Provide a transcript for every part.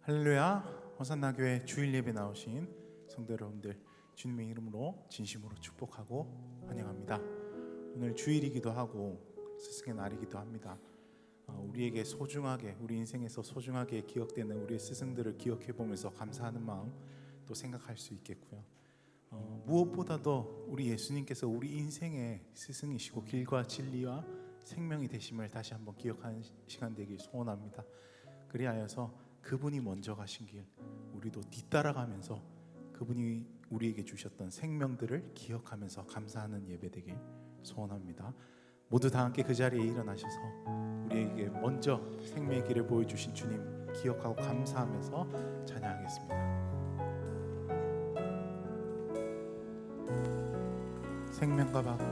할렐루야. 호산나 교회 주일 예배 나오신 성도 여러분들, 주님의 이름으로 진심으로 축복하고 환영합니다. 오늘 주일이기도 하고 스승의 날이기도 합니다. 우리에게 소중하게, 우리 인생에서 소중하게 기억되는 우리의 스승들을 기억해 보면서 감사하는 마음 또 생각할 수 있겠고요. 무엇보다도 우리 예수님께서 우리 인생의 스승이시고 길과 진리와 생명이 되심을 다시 한번 기억하는 시간 되길 소원합니다. 그리하여서 그분이 먼저 가신 길 우리도 뒤따라가면서 그분이 우리에게 주셨던 생명들을 기억하면서 감사하는 예배 되길 소원합니다. 모두 다 함께 그 자리에 일어나셔서 우리에게 먼저 생명의 길을 보여주신 주님 기억하고 감사하면서 찬양하겠습니다. 생명과 바꾼,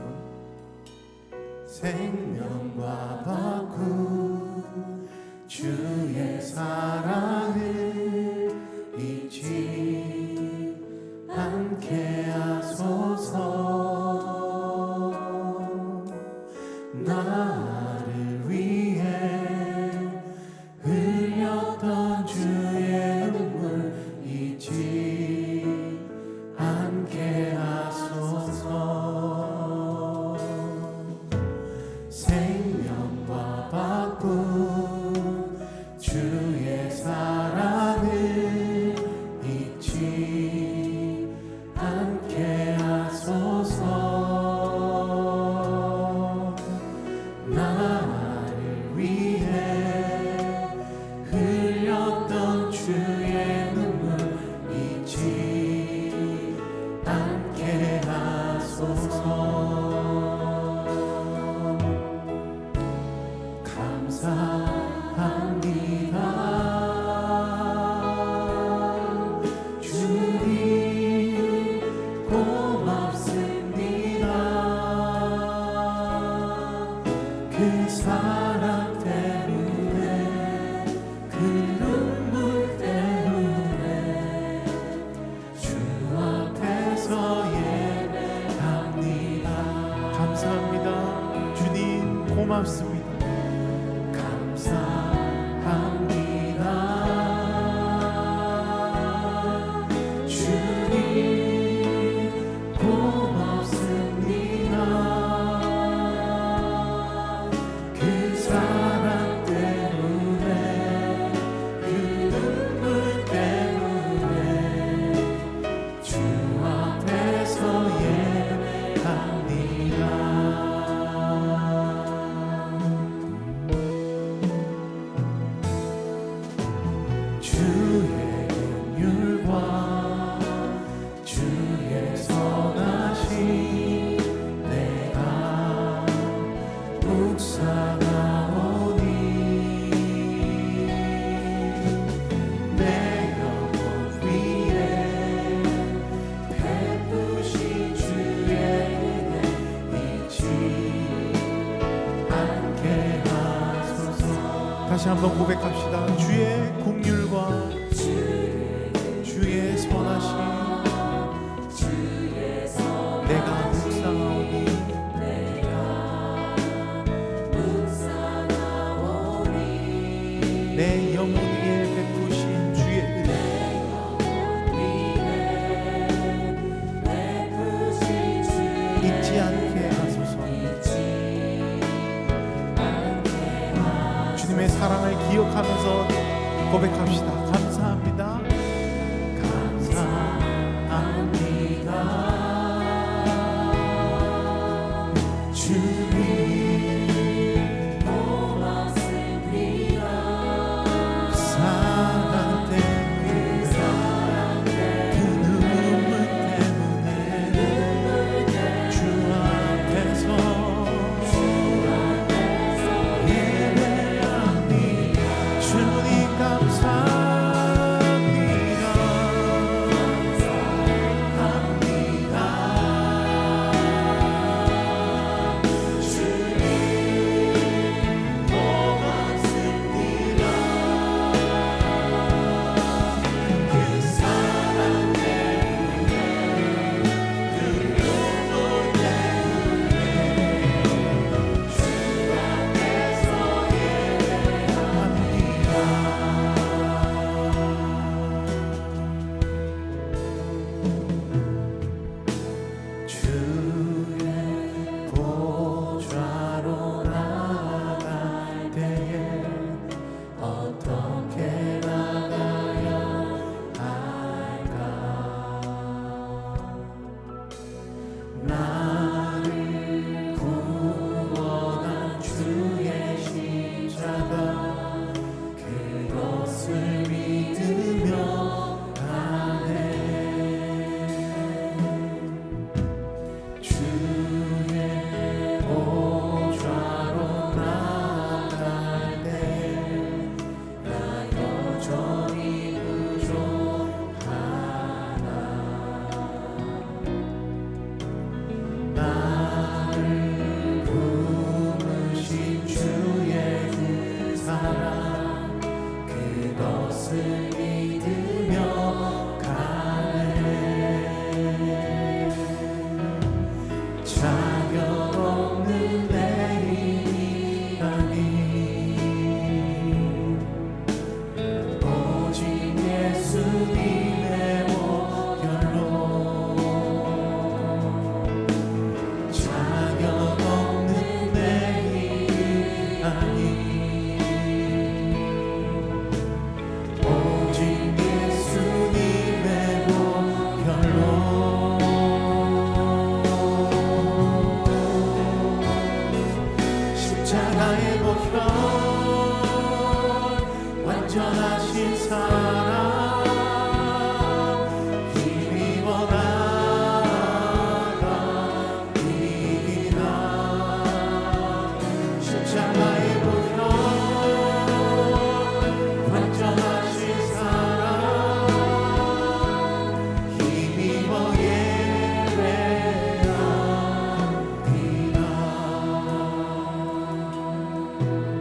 생명과 바꾼 주의 사랑을 잊지 않게 하소서. 나를 위해 흘렸던 주의 눈물 잊지 않게 하소서. 생명과 바꾼 주의 사랑을 잊지 않게 하소서. 나를 위해 흘렸던 주의 눈물 잊지 않게 하소서. 감사합니다. 주님 고맙습니다. 그 사랑 때문에, 그 눈물 때문에 주 앞에서 예배합니다. 감사합니다. 주님 고맙습니다. 감사합니다. 주님 고맙습니다. 그 사랑 때문에, 그 눈물 때문에 주 앞에서 예배합니다. 주의 긍휼과 주의 선하심 내가 묵상하오니 내 영혼 위에 베푸신 주의 은혜 잊지 않게 하소서. 다시 한번 고백합시다. 주의 긍휼과 주의 선하심 내가 묵상하오니 내 영혼 위에 베푸신 주의 은혜 잊지 않게 하소서. 주님의 사랑을 기억하면서 고백합시다. 감사합니다. 감사합니다. 주님 고맙습니다. 사랑 때문에, 그 눈물 때문에 주 앞에서 예배합니다. 주님 감사.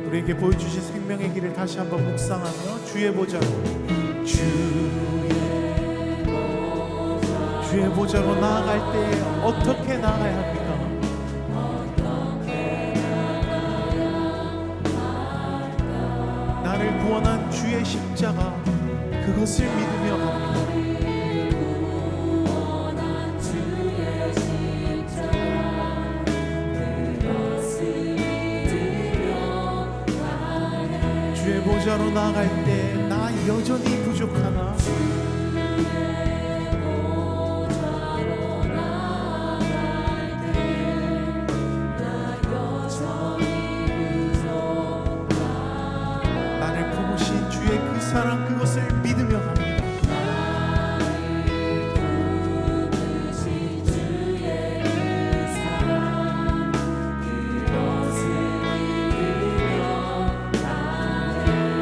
우리에게 보여주신 생명의 길을 다시 한번 묵상하며 주의 보좌로 주의 보좌로 나아갈 때 어떻게 나아가야 합니까? 나를 구원한 주의 십자가, 그것을 믿으며 갑니다. 주의 보좌로 나아갈 때 나 여전히 부족하나? 나를 품으신 주의 그 사랑, 그것을 믿으며 갑니다.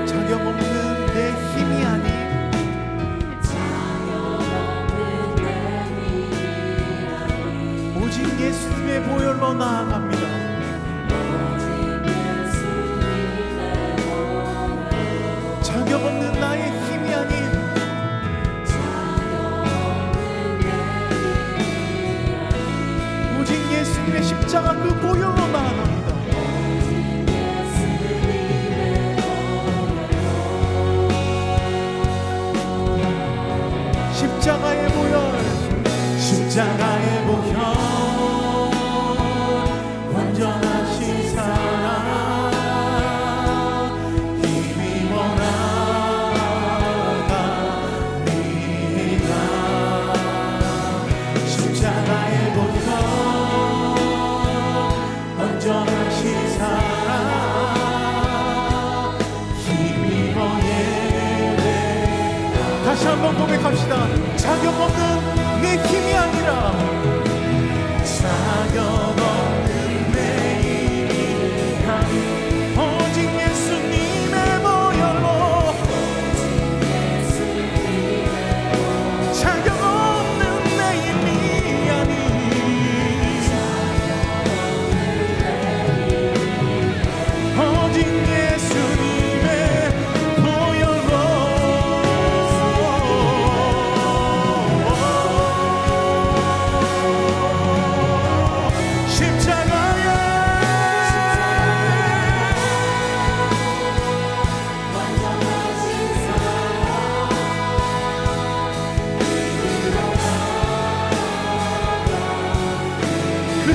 자격 없는 내 힘이 아닌 오직 예수님의 보혈로 나아갑니다. 자격 없는 나의 힘이 아닌 오직 예수님의 십자가 그 보혈로 나아갑니다. 십자가의 보혈, 십자가의 보혈, 완전하신 사랑, 힘입어 나아갑니다. 십자가의 보혈, 완전하신 사랑, 힘입어 예배. 다시 한번 고백합시다. 자격 없는 내 힘이 아니라 자격 없는 내 힘이 아닌 오직 예수님의 보혈로 자격 없는 내 힘이 아닌 오직 예수님의 보혈로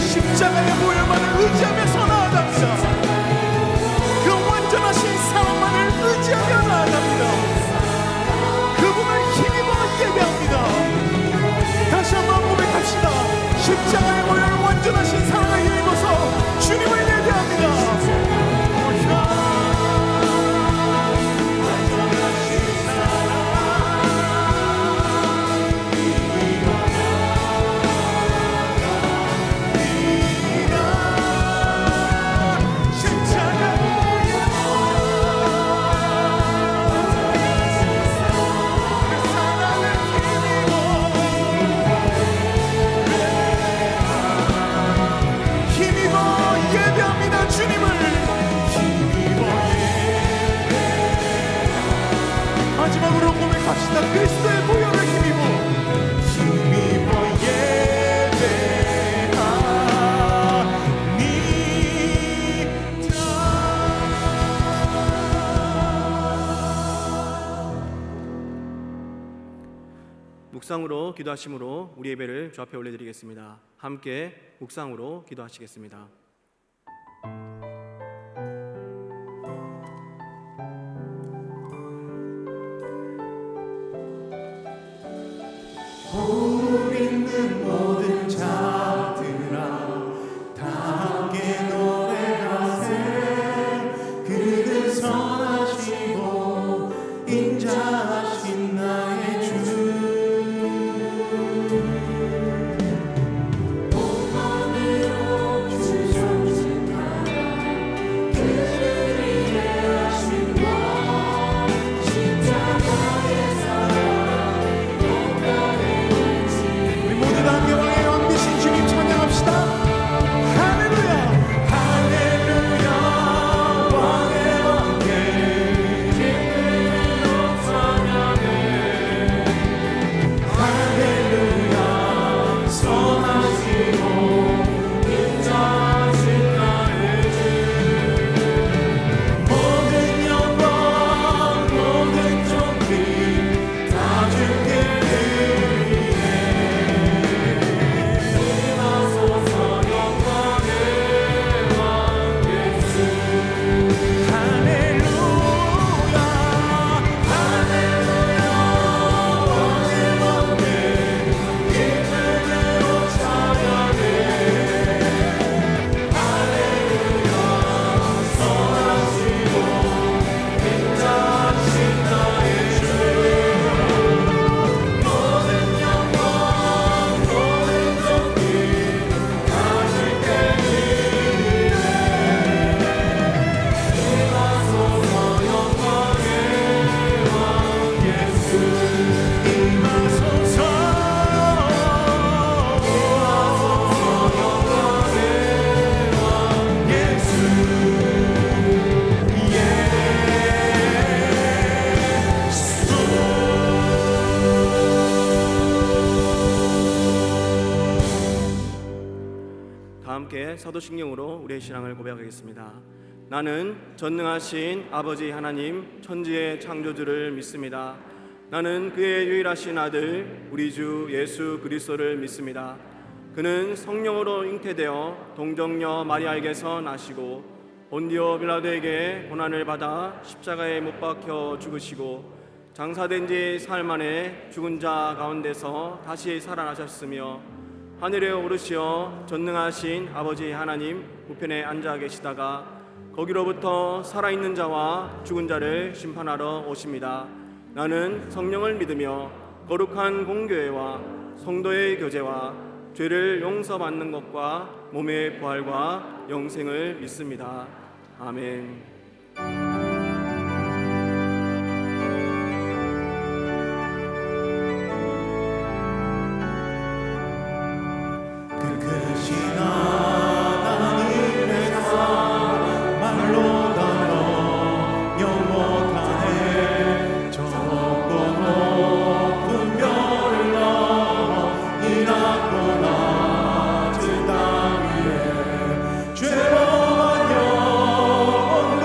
십자가의 보혈만을 의지하면서 나아갑니다. 그 완전하신 사랑만을 의지하며 나아갑니다. 그분을 힘입어 예배합니다. 다시 한번 고백합시다. 십자가의 보혈, 완전하신 사랑을 힘입어서 주님을 예배합니다. 마음으로 고백합시다. 그리스도의 보혈을 힘입어 묵상으로 기도하심으로 우리 예배를 주 앞에 올려드리겠습니다. 함께 묵상으로 기도하시겠습니다. 복 있는 모든 자들아 다 함께 노래하세. 그는 선하시고 인자하신 나의 주. 함께 사도신경으로 우리의 신앙을 고백하겠습니다. 나는 전능하신 아버지 하나님 천지의 창조주를 믿습니다. 나는 그의 유일하신 아들 우리 주 예수 그리스도를 믿습니다. 그는 성령으로 잉태되어 동정녀 마리아에게서 나시고 본디오 빌라도에게 고난을 받아 십자가에 못 박혀 죽으시고 장사된 지 사흘 만에 죽은 자 가운데서 다시 살아나셨으며 하늘에 오르시어 전능하신 아버지 하나님 우편에 앉아 계시다가 거기로부터 살아있는 자와 죽은 자를 심판하러 오십니다. 나는 성령을 믿으며 거룩한 공교회와 성도의 교제와 죄를 용서받는 것과 몸의 부활과 영생을 믿습니다. 아멘. 죄로만 영원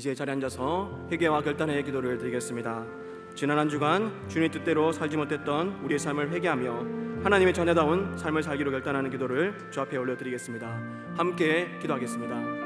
이제 자리에 앉아서 회개와 결단의 기도를 드리겠습니다. 지난 한 주간 주님의 뜻대로 살지 못했던 우리의 삶을 회개하며 하나님의 전해다운 삶을 살기로 결단하는 기도를 주 앞에 올려드리겠습니다. 함께 기도하겠습니다.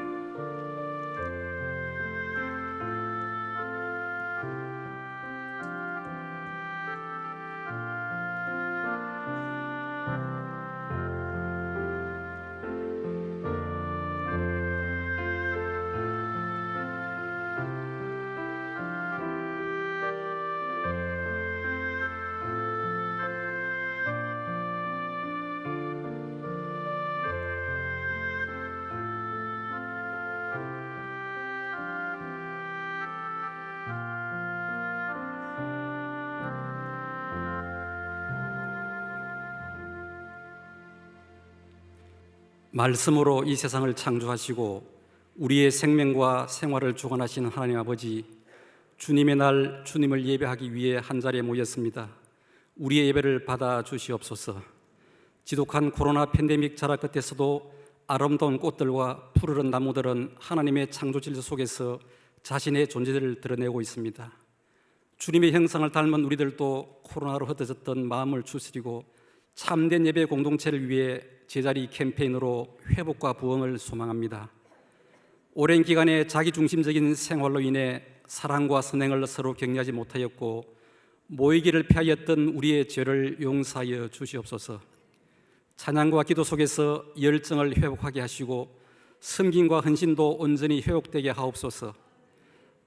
말씀으로 이 세상을 창조하시고 우리의 생명과 생활을 주관하시는 하나님 아버지, 주님의 날 주님을 예배하기 위해 한자리에 모였습니다. 우리의 예배를 받아 주시옵소서. 지독한 코로나 팬데믹 자라 끝에서도 아름다운 꽃들과 푸르른 나무들은 하나님의 창조 질서 속에서 자신의 존재를 드러내고 있습니다. 주님의 형상을 닮은 우리들도 코로나로 흩어졌던 마음을 추스리고 참된 예배 공동체를 위해 제자리 캠페인으로 회복과 부흥을 소망합니다. 오랜 기간의 자기중심적인 생활로 인해 사랑과 선행을 서로 격려하지 못하였고 모이기를 피하였던 우리의 죄를 용서하여 주시옵소서. 찬양과 기도 속에서 열정을 회복하게 하시고 섬김과 헌신도 온전히 회복되게 하옵소서.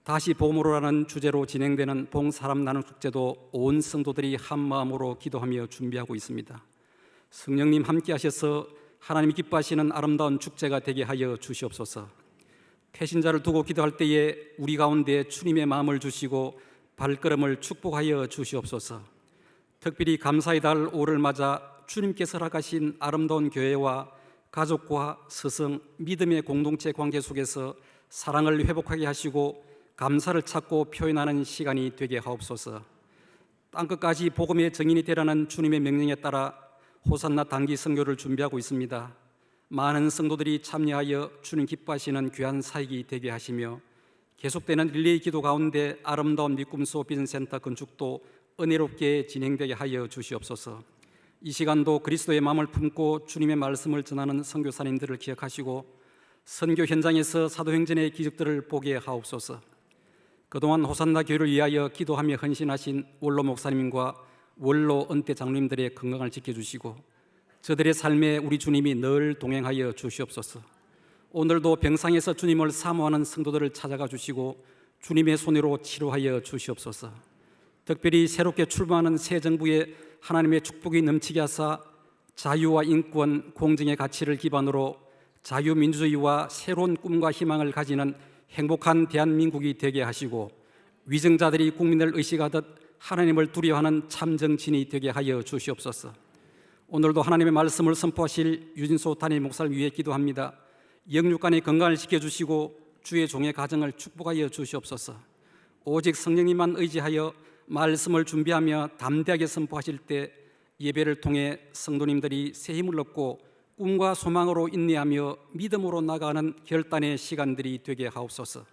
다시 복음으로라는 주제로 진행되는 봉사람 나눔 축제도 온 성도들이 한 마음으로 기도하며 준비하고 있습니다. 성령님 함께 하셔서 하나님이 기뻐하시는 아름다운 축제가 되게 하여 주시옵소서. 패신자를 두고 기도할 때에 우리 가운데 주님의 마음을 주시고 발걸음을 축복하여 주시옵소서. 특별히 감사의 달 5를 맞아 주님께서 허락하신 아름다운 교회와 가족과 스승, 믿음의 공동체 관계 속에서 사랑을 회복하게 하시고 감사를 찾고 표현하는 시간이 되게 하옵소서. 땅끝까지 복음의 증인이 되라는 주님의 명령에 따라 호산나 단기 선교를 준비하고 있습니다. 많은 성도들이 참여하여 주님 기뻐하시는 귀한 사역이 되게 하시며 계속되는 릴레이 기도 가운데 아름다운 믿음소 비전센터 건축도 은혜롭게 진행되게 하여 주시옵소서. 이 시간도 그리스도의 마음을 품고 주님의 말씀을 전하는 선교사님들을 기억하시고 선교 현장에서 사도행전의 기적들을 보게 하옵소서. 그동안 호산나 교회를 위하여 기도하며 헌신하신 원로 목사님과 원로 은퇴 장로님들의 건강을 지켜주시고 저들의 삶에 우리 주님이 늘 동행하여 주시옵소서. 오늘도 병상에서 주님을 사모하는 성도들을 찾아가 주시고 주님의 손으로 치료하여 주시옵소서. 특별히 새롭게 출범하는 새 정부에 하나님의 축복이 넘치게 하사 자유와 인권, 공정의 가치를 기반으로 자유민주주의와 새로운 꿈과 희망을 가지는 행복한 대한민국이 되게 하시고 위정자들이 국민을 의식하듯 하나님을 두려워하는 참 정치인이 되게 하여 주시옵소서. 오늘도 하나님의 말씀을 선포하실 유진소 담임 목사를 위해 기도합니다. 영육간의 건강을 지켜주시고 주의 종의 가정을 축복하여 주시옵소서. 오직 성령님만 의지하여 말씀을 준비하며 담대하게 선포하실 때 예배를 통해 성도님들이 새 힘을 얻고 꿈과 소망으로 인내하며 믿음으로 나아가는 결단의 시간들이 되게 하옵소서.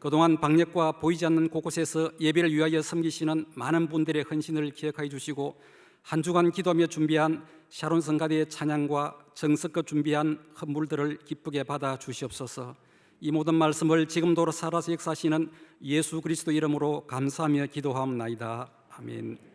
그동안 방역과 보이지 않는 곳곳에서 예배를 위하여 섬기시는 많은 분들의 헌신을 기억하여 주시고 한 주간 기도하며 준비한 샤론 성가대의 찬양과 정성껏 준비한 헌물들을 기쁘게 받아 주시옵소서. 이 모든 말씀을 지금도 살아서 역사하시는 예수 그리스도 이름으로 감사하며 기도하옵나이다. 아멘.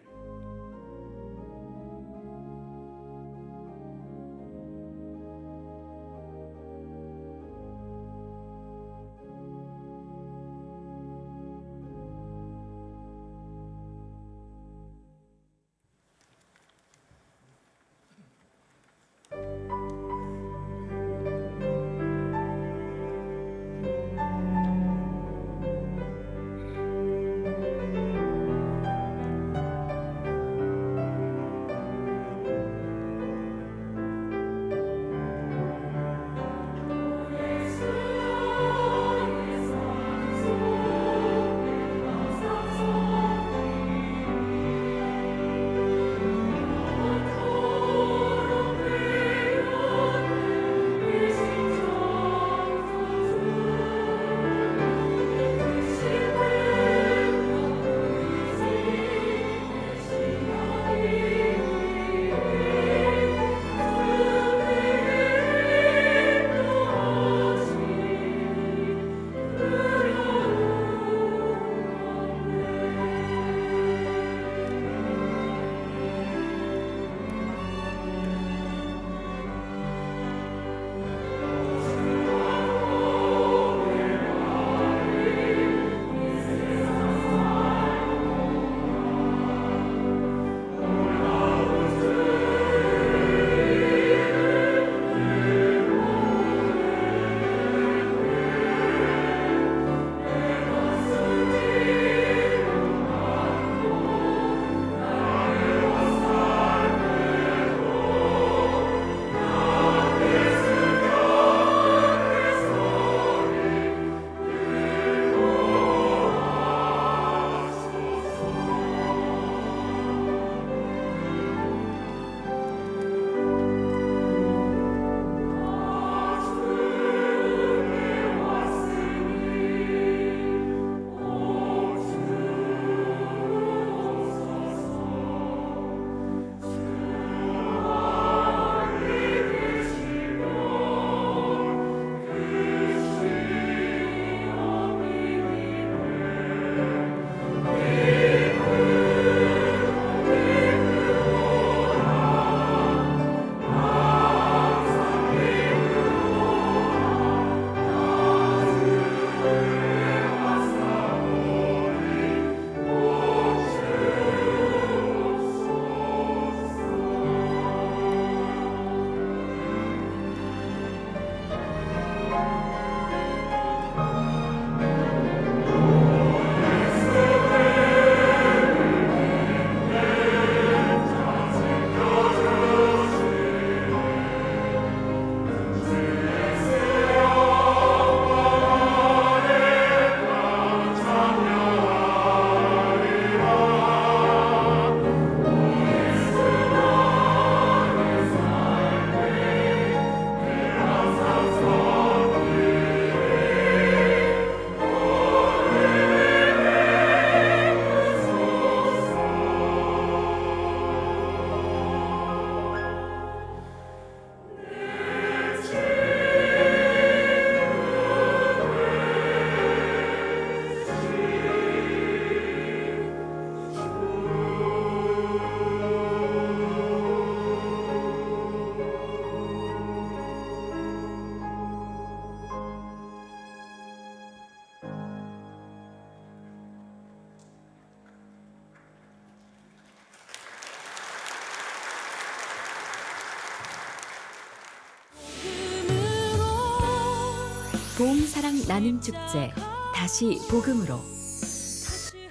봄 사랑 나눔 축제 다시 복음으로.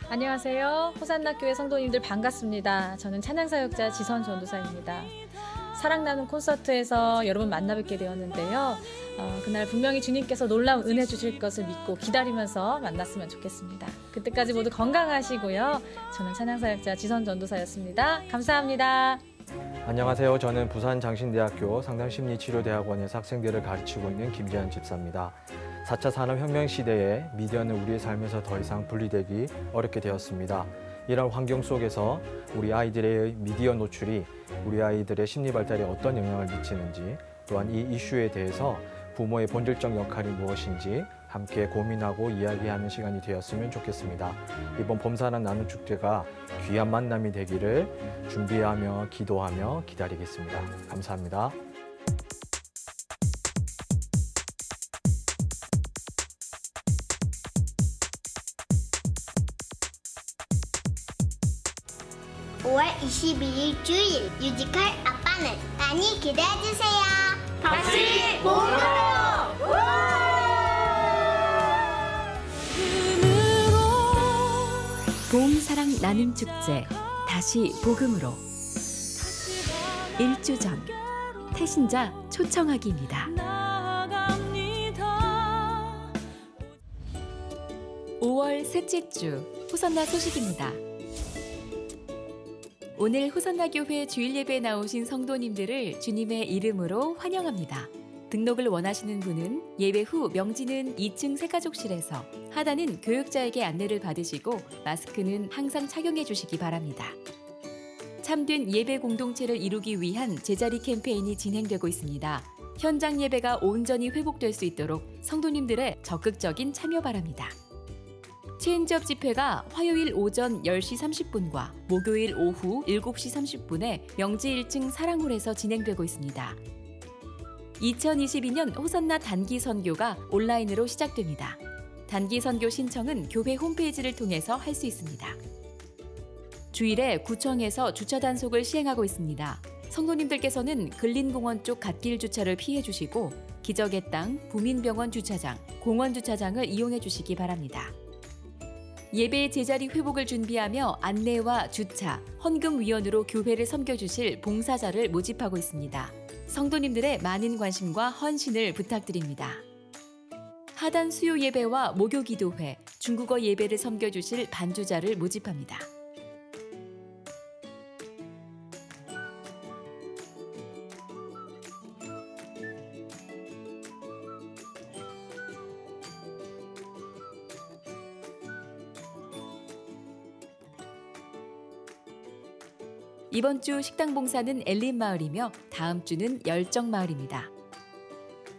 안녕하세요. 호산나 교회 성도님들 반갑습니다. 저는 찬양사역자 지선 전도사입니다. 사랑 나눔 콘서트에서 여러분 만나 뵙게 되었는데요. 그날 분명히 주님께서 놀라운 은혜 주실 것을 믿고 기다리면서 만났으면 좋겠습니다. 그때까지 모두 건강하시고요. 저는 찬양사역자 지선 전도사였습니다. 감사합니다. 안녕하세요. 저는 부산 장신대학교 상담심리치료대학원에서 학생들을 가르치고 있는 김재현 집사입니다. 4차 산업혁명 시대에 미디어는 우리의 삶에서 더 이상 분리되기 어렵게 되었습니다. 이런 환경 속에서 우리 아이들의 미디어 노출이 우리 아이들의 심리 발달에 어떤 영향을 미치는지, 또한 이 이슈에 대해서 부모의 본질적 역할이 무엇인지 함께 고민하고 이야기하는 시간이 되었으면 좋겠습니다. 이번 봄사랑 나눔 축제가 귀한 만남이 되기를 준비하며 기도하며 기다리겠습니다. 감사합니다. (5월 22일) 주일 뮤지컬 아빠는 많이 기대해주세요. 같이 몸으로! 봄 사랑 나눔 축제 다시 복음으로. 1주 전 태신자 초청하기입니다. 5월 셋째 주 호산나 소식입니다. 오늘 호산나 교회 주일 예배에 나오신 성도님들을 주님의 이름으로 환영합니다. 등록을 원하시는 분은 예배 후 명지는 2층 새가족실에서, 하단은 교육자에게 안내를 받으시고 마스크는 항상 착용해 주시기 바랍니다. 참된 예배 공동체를 이루기 위한 제자리 캠페인이 진행되고 있습니다. 현장 예배가 온전히 회복될 수 있도록 성도님들의 적극적인 참여 바랍니다. 체인지업 집회가 화요일 오전 10시 30분과 목요일 오후 7시 30분에 명지 1층 사랑홀에서 진행되고 있습니다. 2022년 호산나 단기 선교가 온라인으로 시작됩니다. 단기 선교 신청은 교회 홈페이지를 통해서 할 수 있습니다. 주일에 구청에서 주차 단속을 시행하고 있습니다. 성도님들께서는 근린공원 쪽 갓길 주차를 피해 주시고 기적의 땅, 부민병원 주차장, 공원 주차장을 이용해 주시기 바랍니다. 예배의 제자리 회복을 준비하며 안내와 주차, 헌금 위원으로 교회를 섬겨주실 봉사자를 모집하고 있습니다. 성도님들의 많은 관심과 헌신을 부탁드립니다. 하단 수요 예배와 목요 기도회, 중국어 예배를 섬겨주실 반주자를 모집합니다. 이번 주 식당 봉사는 엘린 마을이며 다음 주는 열정 마을입니다.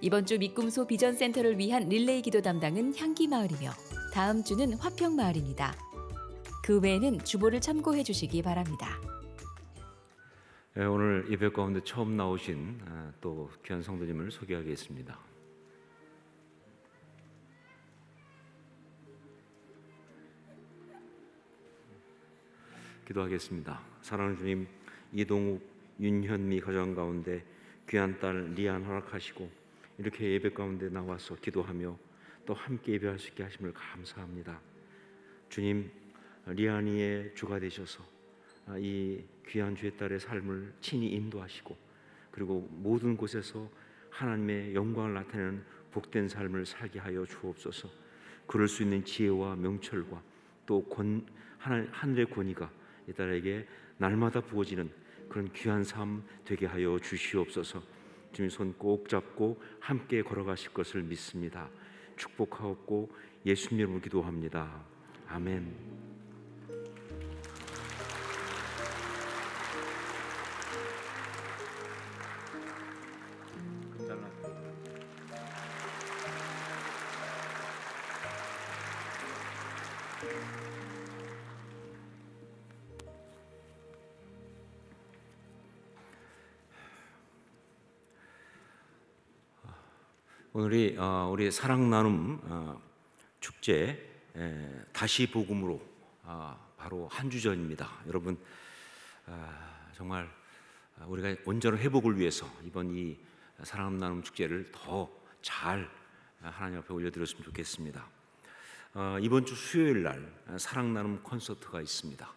이번 주 미꿈소 비전센터를 위한 릴레이 기도 담당은 향기 마을이며 다음 주는 화평 마을입니다. 그 외에는 주보를 참고해 주시기 바랍니다. 오늘 예배 가운데 처음 나오신 또 귀한 성도님을 소개하겠습니다. 기도하겠습니다. 사랑하는 주님, 이동욱, 윤현미 가정 가운데 귀한 딸 리안 허락하시고 이렇게 예배 가운데 나와서 기도하며 또 함께 예배할 수 있게 하심을 감사합니다. 주님, 리안이의 주가 되셔서 이 귀한 주의 딸의 삶을 친히 인도하시고 그리고 모든 곳에서 하나님의 영광을 나타내는 복된 삶을 살게 하여 주옵소서. 그럴 수 있는 지혜와 명철과 또 하늘의 권위가 이 딸에게 날마다 부어지는 그런 귀한 삶 되게 하여 주시옵소서. 주님 손 꼭 잡고 함께 걸어가실 것을 믿습니다. 축복하옵고 예수님 이름으로 기도합니다. 아멘. 오늘이 우리 사랑 나눔 축제 다시 복음으로 바로 한 주 전입니다. 여러분 정말 우리가 온전한 회복을 위해서 이번 이 사랑 나눔 축제를 더 잘 하나님 앞에 올려드렸으면 좋겠습니다. 이번 주 수요일 날 사랑 나눔 콘서트가 있습니다.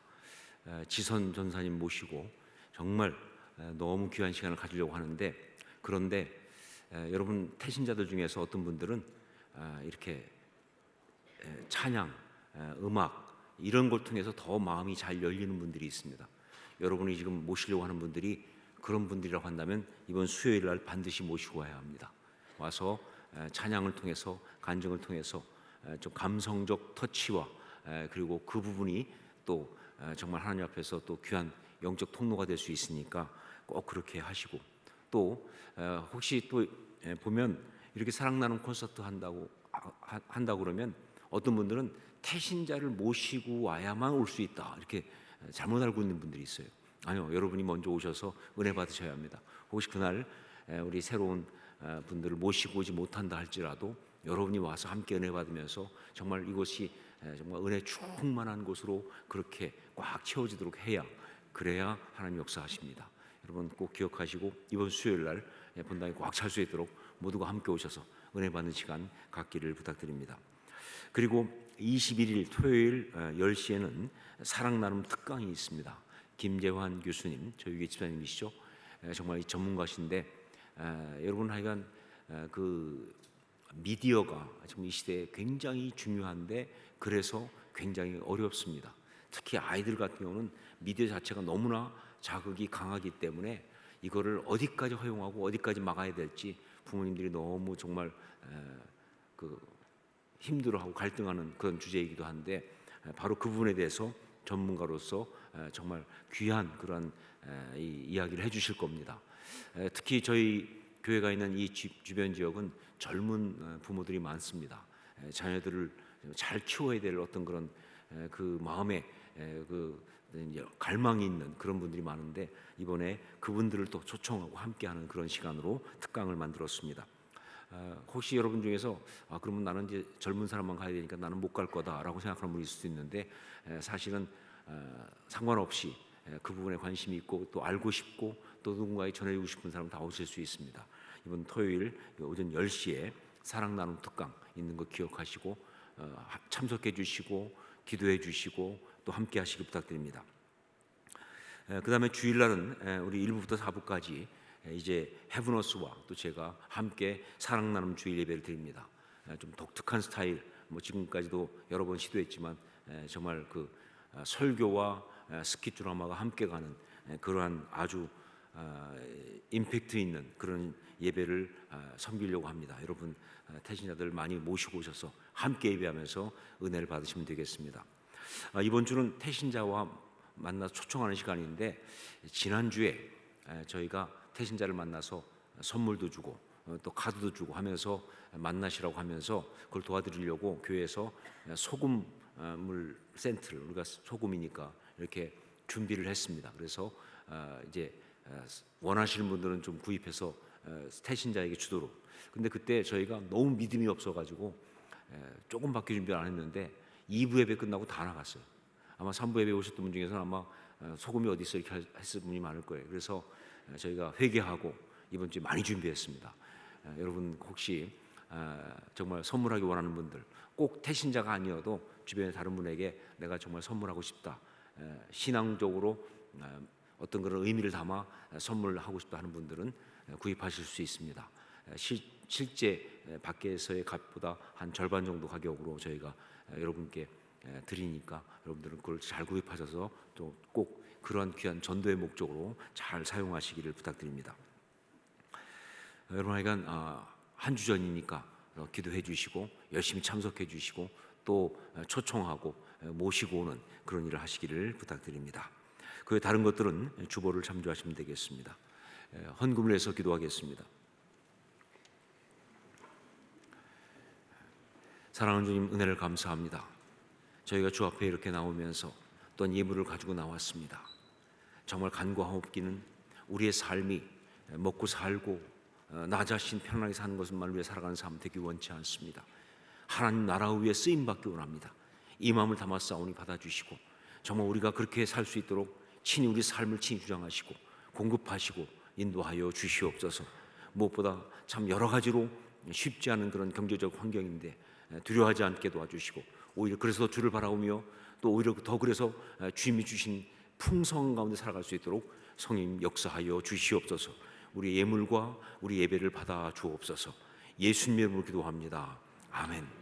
지선 전사님 모시고 정말 너무 귀한 시간을 가지려고 하는데, 그런데 여러분 태신자들 중에서 어떤 분들은 이렇게 찬양, 음악 이런 걸 통해서 더 마음이 잘 열리는 분들이 있습니다. 여러분이 지금 모시려고 하는 분들이 그런 분들이라고 한다면 이번 수요일 날 반드시 모시고 와야 합니다. 와서 찬양을 통해서, 간증을 통해서 좀 감성적 터치와 그리고 그 부분이 또 정말 하나님 앞에서 또 귀한 영적 통로가 될 수 있으니까 꼭 그렇게 하시고, 또 혹시 또 보면 이렇게 사랑 나눔 콘서트 한다고 그러면 어떤 분들은 태신자를 모시고 와야만 올 수 있다, 이렇게 잘못 알고 있는 분들이 있어요. 아니요, 여러분이 먼저 오셔서 은혜 받으셔야 합니다. 혹시 그날 우리 새로운 분들을 모시고 오지 못한다 할지라도 여러분이 와서 함께 은혜 받으면서 정말 이곳이 정말 은혜 충만한 곳으로 그렇게 꽉 채워지도록 해야, 그래야 하나님 역사하십니다. 여러분 꼭 기억하시고 이번 수요일 날 본당이 꽉 찰 수 있도록 모두가 함께 오셔서 은혜 받는 시간 갖기를 부탁드립니다. 그리고 21일 토요일 10시에는 사랑 나눔 특강이 있습니다. 김재환 교수님, 저희 교회 집사님이시죠. 정말 전문가신데 여러분 하여간 그 미디어가 지금 이 시대에 굉장히 중요한데 그래서 굉장히 어렵습니다. 특히 아이들 같은 경우는 미디어 자체가 너무나 자극이 강하기 때문에 이거를 어디까지 허용하고 어디까지 막아야 될지 부모님들이 너무 정말 힘들어하고 갈등하는 그런 주제이기도 한데, 바로 그 부분에 대해서 전문가로서 정말 귀한 그런 이야기를 해주실 겁니다. 특히 저희 교회가 있는 이 주변 지역은 젊은 부모들이 많습니다. 자녀들을 잘 키워야 될 어떤 그런 그 마음에 그 갈망이 있는 그런 분들이 많은데, 이번에 그분들을 또 초청하고 함께하는 그런 시간으로 특강을 만들었습니다. 혹시 여러분 중에서 그러면 나는 이제 젊은 사람만 가야 되니까 나는 못 갈 거다라고 생각하는 분이 있을 수 있는데, 사실은 상관없이 그 부분에 관심이 있고 또 알고 싶고 또 누군가에 전해주고 싶은 사람 다 오실 수 있습니다. 이번 토요일 오전 10시에 사랑 나눔 특강 있는 거 기억하시고 참석해 주시고 기도해 주시고 또 함께 하시기 부탁드립니다. 그 다음에 주일날은 우리 1부부터 4부까지 이제 헤브너스와 또 제가 함께 사랑 나눔 주일 예배를 드립니다. 좀 독특한 스타일, 뭐 지금까지도 여러 번 시도했지만 정말 그 설교와 스킷 드라마가 함께 가는 그러한 아주 임팩트 있는 그런 예배를 섬기려고 합니다. 여러분 태신자들 많이 모시고 오셔서 함께 예배하면서 은혜를 받으시면 되겠습니다. 이번 주는 태신자와 만나 초청하는 시간인데, 지난주에 저희가 태신자를 만나서 선물도 주고 또 카드도 주고 하면서 만나시라고 하면서 그걸 도와드리려고 교회에서 소금물 센트를, 우리가 소금이니까 이렇게 준비를 했습니다. 그래서 이제 원하시는 분들은 좀 구입해서 태신자에게 주도록. 근데 그때 저희가 너무 믿음이 없어가지고 조금밖에 준비 안 했는데 2부 예배 끝나고 다 나갔어요. 아마 3부 예배 오셨던 분 중에서는 아마 소금이 어디 있어 이렇게 했을 분이 많을 거예요. 그래서 저희가 회개하고 이번 주에 많이 준비했습니다. 여러분 혹시 정말 선물하기 원하는 분들, 꼭 태신자가 아니어도 주변의 다른 분에게 내가 정말 선물하고 싶다, 신앙적으로 어떤 그런 의미를 담아 선물하고 싶다 하는 분들은 구입하실 수 있습니다. 실제 밖에서의 값보다 한 절반 정도 가격으로 저희가 여러분께 드리니까 여러분들은 그걸 잘 구입하셔서 또 꼭 그러한 귀한 전도의 목적으로 잘 사용하시기를 부탁드립니다. 여러분 하여간 한 주 전이니까 기도해 주시고 열심히 참석해 주시고 또 초청하고 모시고 오는 그런 일을 하시기를 부탁드립니다. 그 다른 것들은 주보를 참조하시면 되겠습니다. 헌금을 해서 기도하겠습니다. 사랑하는 주님, 은혜를 감사합니다. 저희가 주 앞에 이렇게 나오면서 어떤 예물을 가지고 나왔습니다. 정말 간과하옵기는 우리의 삶이 먹고 살고 나 자신 편안하게 사는 것만을 위해 살아가는 삶 되기 원치 않습니다. 하나님 나라 위에 쓰임받기 원합니다. 이 마음을 담아 싸우니 받아주시고 정말 우리가 그렇게 살 수 있도록 친히 우리 삶을 친히 주장하시고 공급하시고 인도하여 주시옵소서. 무엇보다 참 여러 가지로 쉽지 않은 그런 경제적 환경인데 두려워하지 않게 도와주시고, 오히려 그래서 주를 바라보며 또 오히려 더 그래서 주님이 주신 풍성 가운데 살아갈 수 있도록 성령 역사하여 주시옵소서. 우리 예물과 우리 예배를 받아 주옵소서. 예수님의 이름으로 기도합니다. 아멘.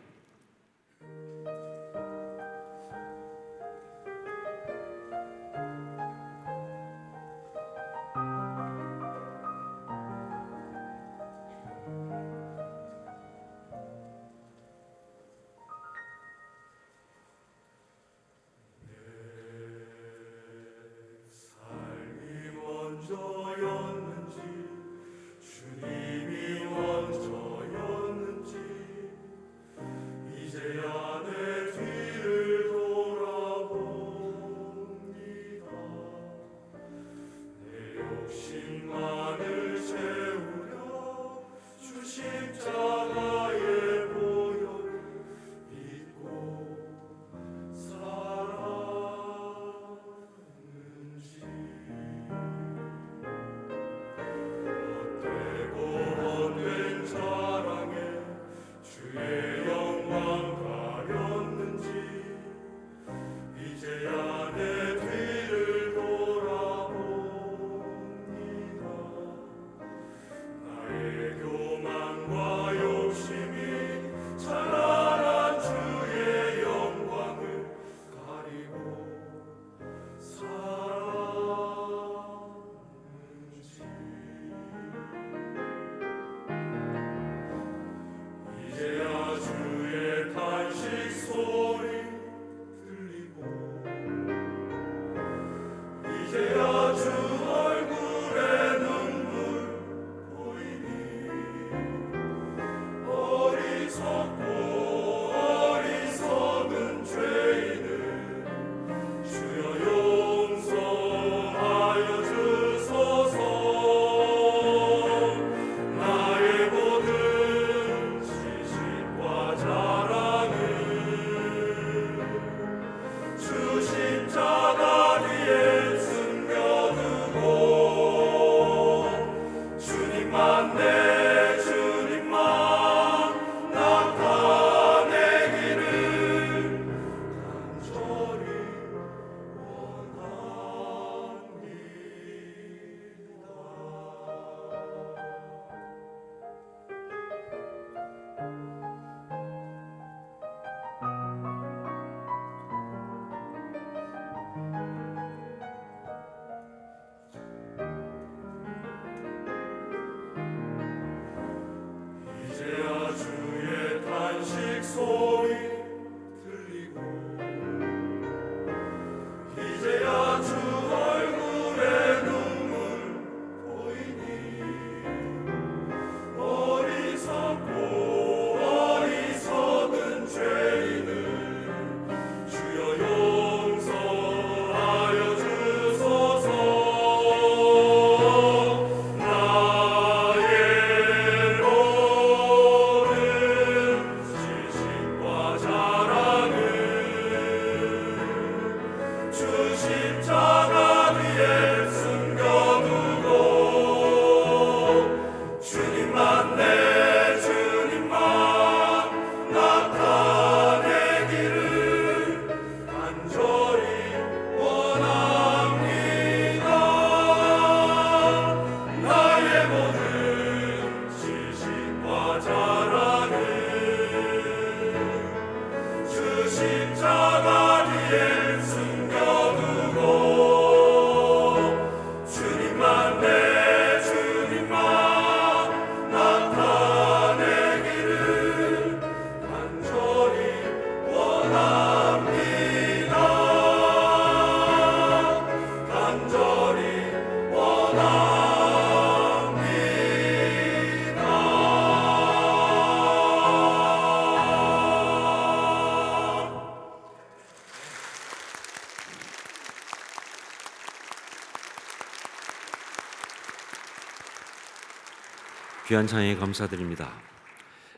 귀한 찬양에 감사드립니다.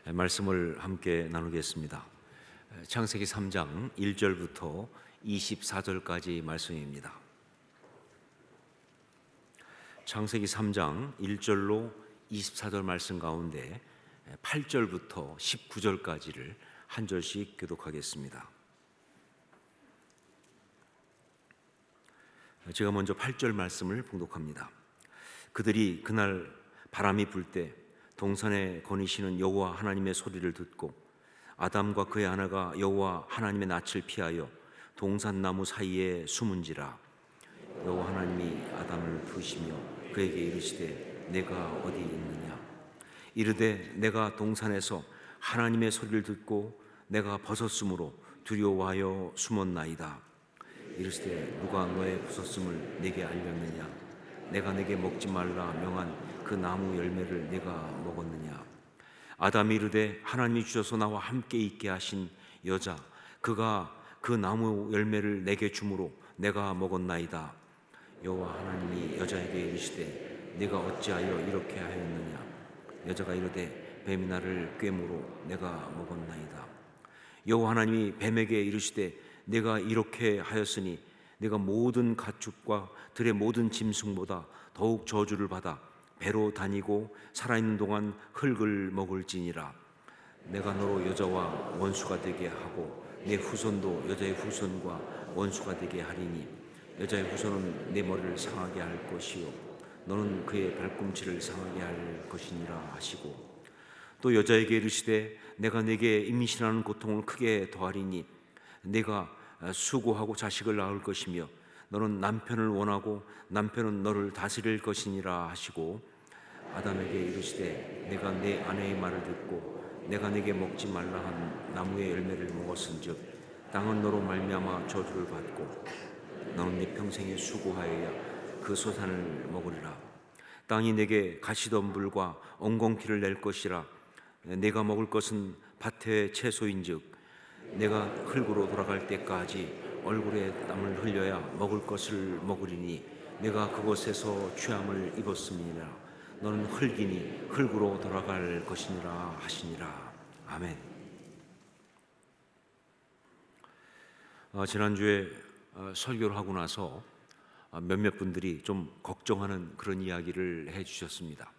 말씀을 함께 나누겠습니다. 창세기 3장 1절부터 24절까지 말씀입니다. 창세기 3장 1절로 24절 말씀 가운데 8절부터 19절까지를 한 절씩 교독하겠습니다. 제가 먼저 8절 말씀을 봉독합니다. 그들이 그날 바람이 불 때 동산에 거니시는 여호와 하나님의 소리를 듣고 아담과 그의 아내가 여호와 하나님의 낯을 피하여 동산 나무 사이에 숨은지라. 여호와 하나님이 아담을 부르시며 그에게 이르시되 내가 어디 있느냐. 이르되 내가 동산에서 하나님의 소리를 듣고 내가 벗었으므로 두려워하여 숨었나이다. 이르시되 누가 너의 벗었음을 내게 알렸느냐. 내가 내게 먹지 말라 명한 그 나무 열매를 내가 먹었느냐. 아담이 이르되 하나님이 주셔서 나와 함께 있게 하신 여자 그가 그 나무 열매를 내게 주므로 내가 먹었나이다. 여호와 하나님이 여자에게 이르시되 네가 어찌하여 이렇게 하였느냐. 여자가 이르되 뱀이 나를 꿰므로 내가 먹었나이다. 여호와 하나님이 뱀에게 이르시되 내가 이렇게 하였으니 네가 모든 가축과 들의 모든 짐승보다 더욱 저주를 받아 배로 다니고 살아있는 동안 흙을 먹을지니라. 내가 너로 여자와 원수가 되게 하고 내 후손도 여자의 후손과 원수가 되게 하리니 여자의 후손은 내 머리를 상하게 할 것이요 너는 그의 발꿈치를 상하게 할 것이니라 하시고 또 여자에게 이르시되 내가 네게 임신하는 고통을 크게 더하리니 네가 수고하고 자식을 낳을 것이며 너는 남편을 원하고 남편은 너를 다스릴 것이니라 하시고 아담에게 이르시되 내가 내 아내의 말을 듣고 내가 네게 먹지 말라 한 나무의 열매를 먹었은즉 땅은 너로 말미암아 저주를 받고 너는 네 평생에 수고하여야 그 소산을 먹으리라. 땅이 내게 가시덤불과 엉겅퀴를 낼 것이라. 내가 먹을 것은 밭의 채소인즉 내가 흙으로 돌아갈 때까지 얼굴에 땀을 흘려야 먹을 것을 먹으리니 내가 그곳에서 취함을 입었음이니라. 너는 흙이니 흙으로 돌아갈 것이니라 하시니라. 아멘. 지난주에 설교를 하고 나서 몇몇 분들이 좀 걱정하는 그런 이야기를 해주셨습니다.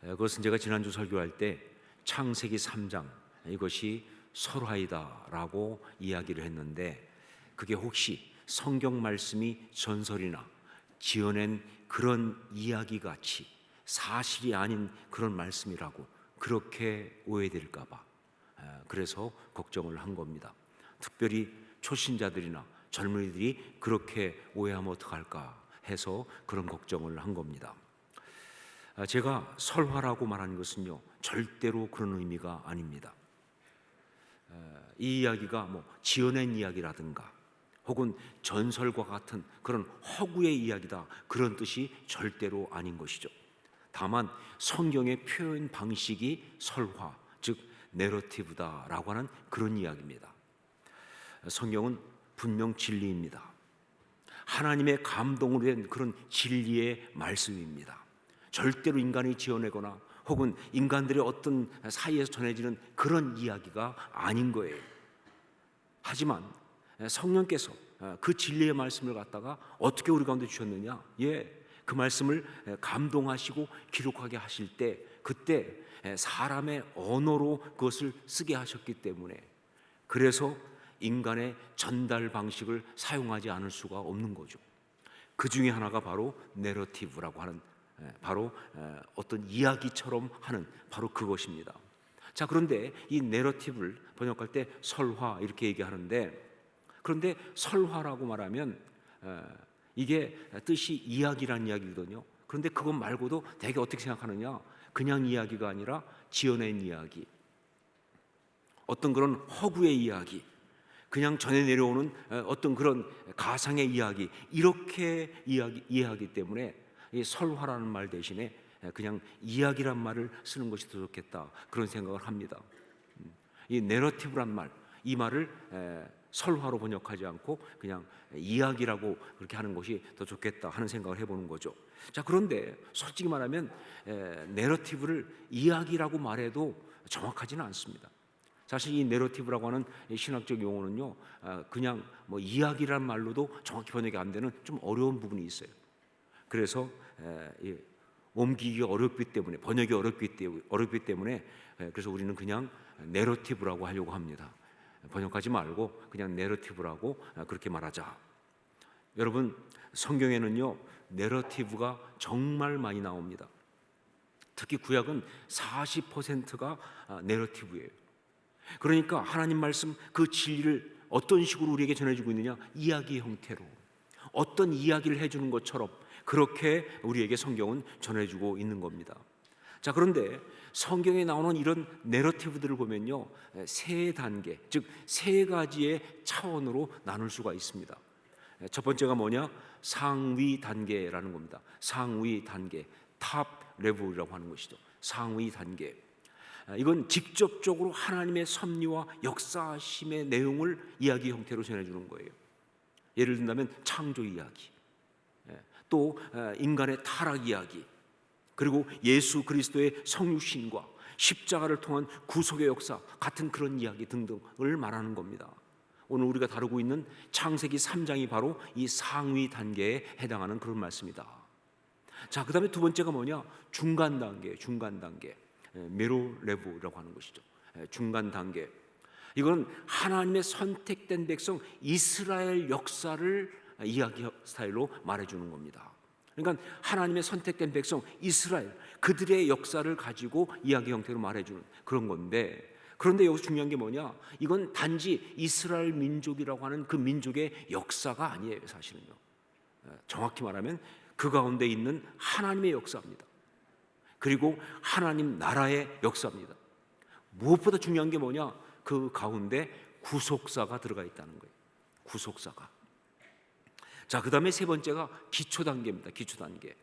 그것은 제가 지난주 설교할 때 창세기 3장 이것이 설화이다라고 이야기를 했는데 그게 혹시 성경 말씀이 전설이나 지어낸 그런 이야기같이 사실이 아닌 그런 말씀이라고 그렇게 오해될까 봐 그래서 걱정을 한 겁니다. 특별히 초신자들이나 젊은이들이 그렇게 오해하면 어떡할까 해서 그런 걱정을 한 겁니다. 제가 설화라고 말하는 것은요 절대로 그런 의미가 아닙니다. 이 이야기가 뭐 지어낸 이야기라든가 혹은 전설과 같은 그런 허구의 이야기다 그런 뜻이 절대로 아닌 것이죠. 다만 성경의 표현 방식이 설화 즉 내러티브다라고 하는 그런 이야기입니다. 성경은 분명 진리입니다. 하나님의 감동으로 된 그런 진리의 말씀입니다. 절대로 인간이 지어내거나 혹은 인간들의 어떤 사이에서 전해지는 그런 이야기가 아닌 거예요. 하지만 성령께서 그 진리의 말씀을 갖다가 어떻게 우리 가운데 주셨느냐? 그 말씀을 감동하시고 기록하게 하실 때 그때 사람의 언어로 그것을 쓰게 하셨기 때문에 그래서 인간의 전달 방식을 사용하지 않을 수가 없는 거죠. 그 중에 하나가 바로 내러티브라고 하는 바로 어떤 이야기처럼 하는 바로 그것입니다. 자, 그런데 이 내러티브를 번역할 때 설화 이렇게 얘기하는데 그런데 설화라고 말하면 이게 뜻이 이야기라는 이야기거든요. 그런데 그것 말고도 되게 어떻게 생각하느냐? 그냥 이야기가 아니라 지어낸 이야기, 어떤 그런 허구의 이야기, 그냥 전해 내려오는 어떤 그런 가상의 이야기 이렇게 이해하기 때문에 이 설화라는 말 대신에 그냥 이야기란 말을 쓰는 것이 더 좋겠다 그런 생각을 합니다. 이 내러티브란 말, 이 말을 설화로 번역하지 않고 그냥 이야기라고 그렇게 하는 것이 더 좋겠다 하는 생각을 해보는 거죠. 자, 그런데 솔직히 말하면 내러티브를 이야기라고 말해도 정확하지는 않습니다. 사실 이 내러티브라고 하는 신학적 용어는요 그냥 뭐 이야기란 말로도 정확히 번역이 안 되는 좀 어려운 부분이 있어요. 그래서 옮기기가 어렵기 때문에, 번역이 어렵기 때문에 그래서 우리는 그냥 내러티브라고 하려고 합니다. 번역하지 말고 그냥 내러티브라고 그렇게 말하자. 여러분, 성경에는요 내러티브가 정말 많이 나옵니다. 특히 구약은 40%가 내러티브예요. 그러니까 하나님 말씀 그 진리를 어떤 식으로 우리에게 전해주고 있느냐, 이야기 형태로 어떤 이야기를 해주는 것처럼 그렇게 우리에게 성경은 전해주고 있는 겁니다. 자, 그런데 성경에 나오는 이런 내러티브들을 보면요 세 단계, 즉 세 가지의 차원으로 나눌 수가 있습니다. 첫 번째가 뭐냐, 상위 단계라는 겁니다. 상위 단계, 탑 레벨이라고 하는 것이죠. 상위 단계. 이건 직접적으로 하나님의 섭리와 역사심의 내용을 이야기 형태로 전해주는 거예요. 예를 든다면 창조 이야기, 또 인간의 타락 이야기, 그리고 예수 그리스도의 성육신과 십자가를 통한 구속의 역사 같은 그런 이야기 등등을 말하는 겁니다. 오늘 우리가 다루고 있는 창세기 3장이 바로 이 상위 단계에 해당하는 그런 말씀이다. 자, 그 다음에 두 번째가 뭐냐, 중간 단계, 중간 단계, 미로 레벨이라고 하는 것이죠. 중간 단계. 이건 하나님의 선택된 백성 이스라엘 역사를 이야기 스타일로 말해주는 겁니다. 그러니까 하나님의 선택된 백성 이스라엘, 그들의 역사를 가지고 이야기 형태로 말해주는 그런 건데, 그런데 여기서 중요한 게 뭐냐, 이건 단지 이스라엘 민족이라고 하는 그 민족의 역사가 아니에요. 사실은요, 정확히 말하면 그 가운데 있는 하나님의 역사입니다. 그리고 하나님 나라의 역사입니다. 무엇보다 중요한 게 뭐냐, 그 가운데 구속사가 들어가 있다는 거예요. 구속사가. 자, 그 다음에 세 번째가 기초 단계입니다. 기초 단계.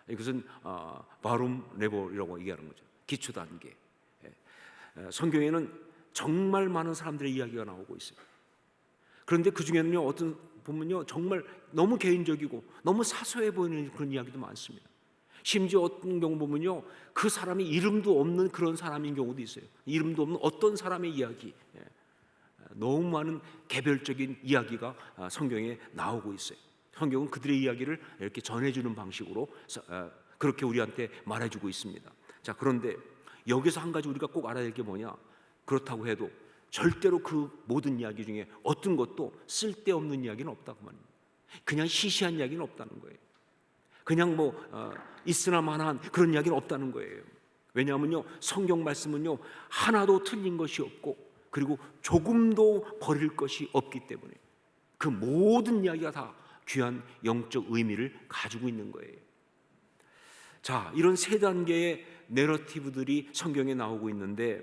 이것은 바룸 레벨이라고 얘기하는 거죠. 기초 단계. 성경에는 정말 많은 사람들의 이야기가 나오고 있어요. 그런데 그 중에는요, 어떤 보면요, 정말 너무 개인적이고 너무 사소해 보이는 그런 이야기도 많습니다. 심지어 어떤 경우 보면요, 그 사람이 이름도 없는 그런 사람인 경우도 있어요. 이름도 없는 어떤 사람의 이야기, 너무 많은 개별적인 이야기가 성경에 나오고 있어요. 성경은 그들의 이야기를 이렇게 전해주는 방식으로 그렇게 우리한테 말해주고 있습니다. 자, 그런데 여기서 한 가지 우리가 꼭 알아야 될 게 뭐냐, 그렇다고 해도 절대로 그 모든 이야기 중에 어떤 것도 쓸데없는 이야기는 없다고 말입니다. 그냥 시시한 이야기는 없다는 거예요. 그냥 있으나 마나한 그런 이야기는 없다는 거예요. 왜냐하면요, 성경 말씀은요 하나도 틀린 것이 없고, 그리고 조금도 버릴 것이 없기 때문에 그 모든 이야기가 다 귀한 영적 의미를 가지고 있는 거예요. 자, 이런 세 단계의 내러티브들이 성경에 나오고 있는데,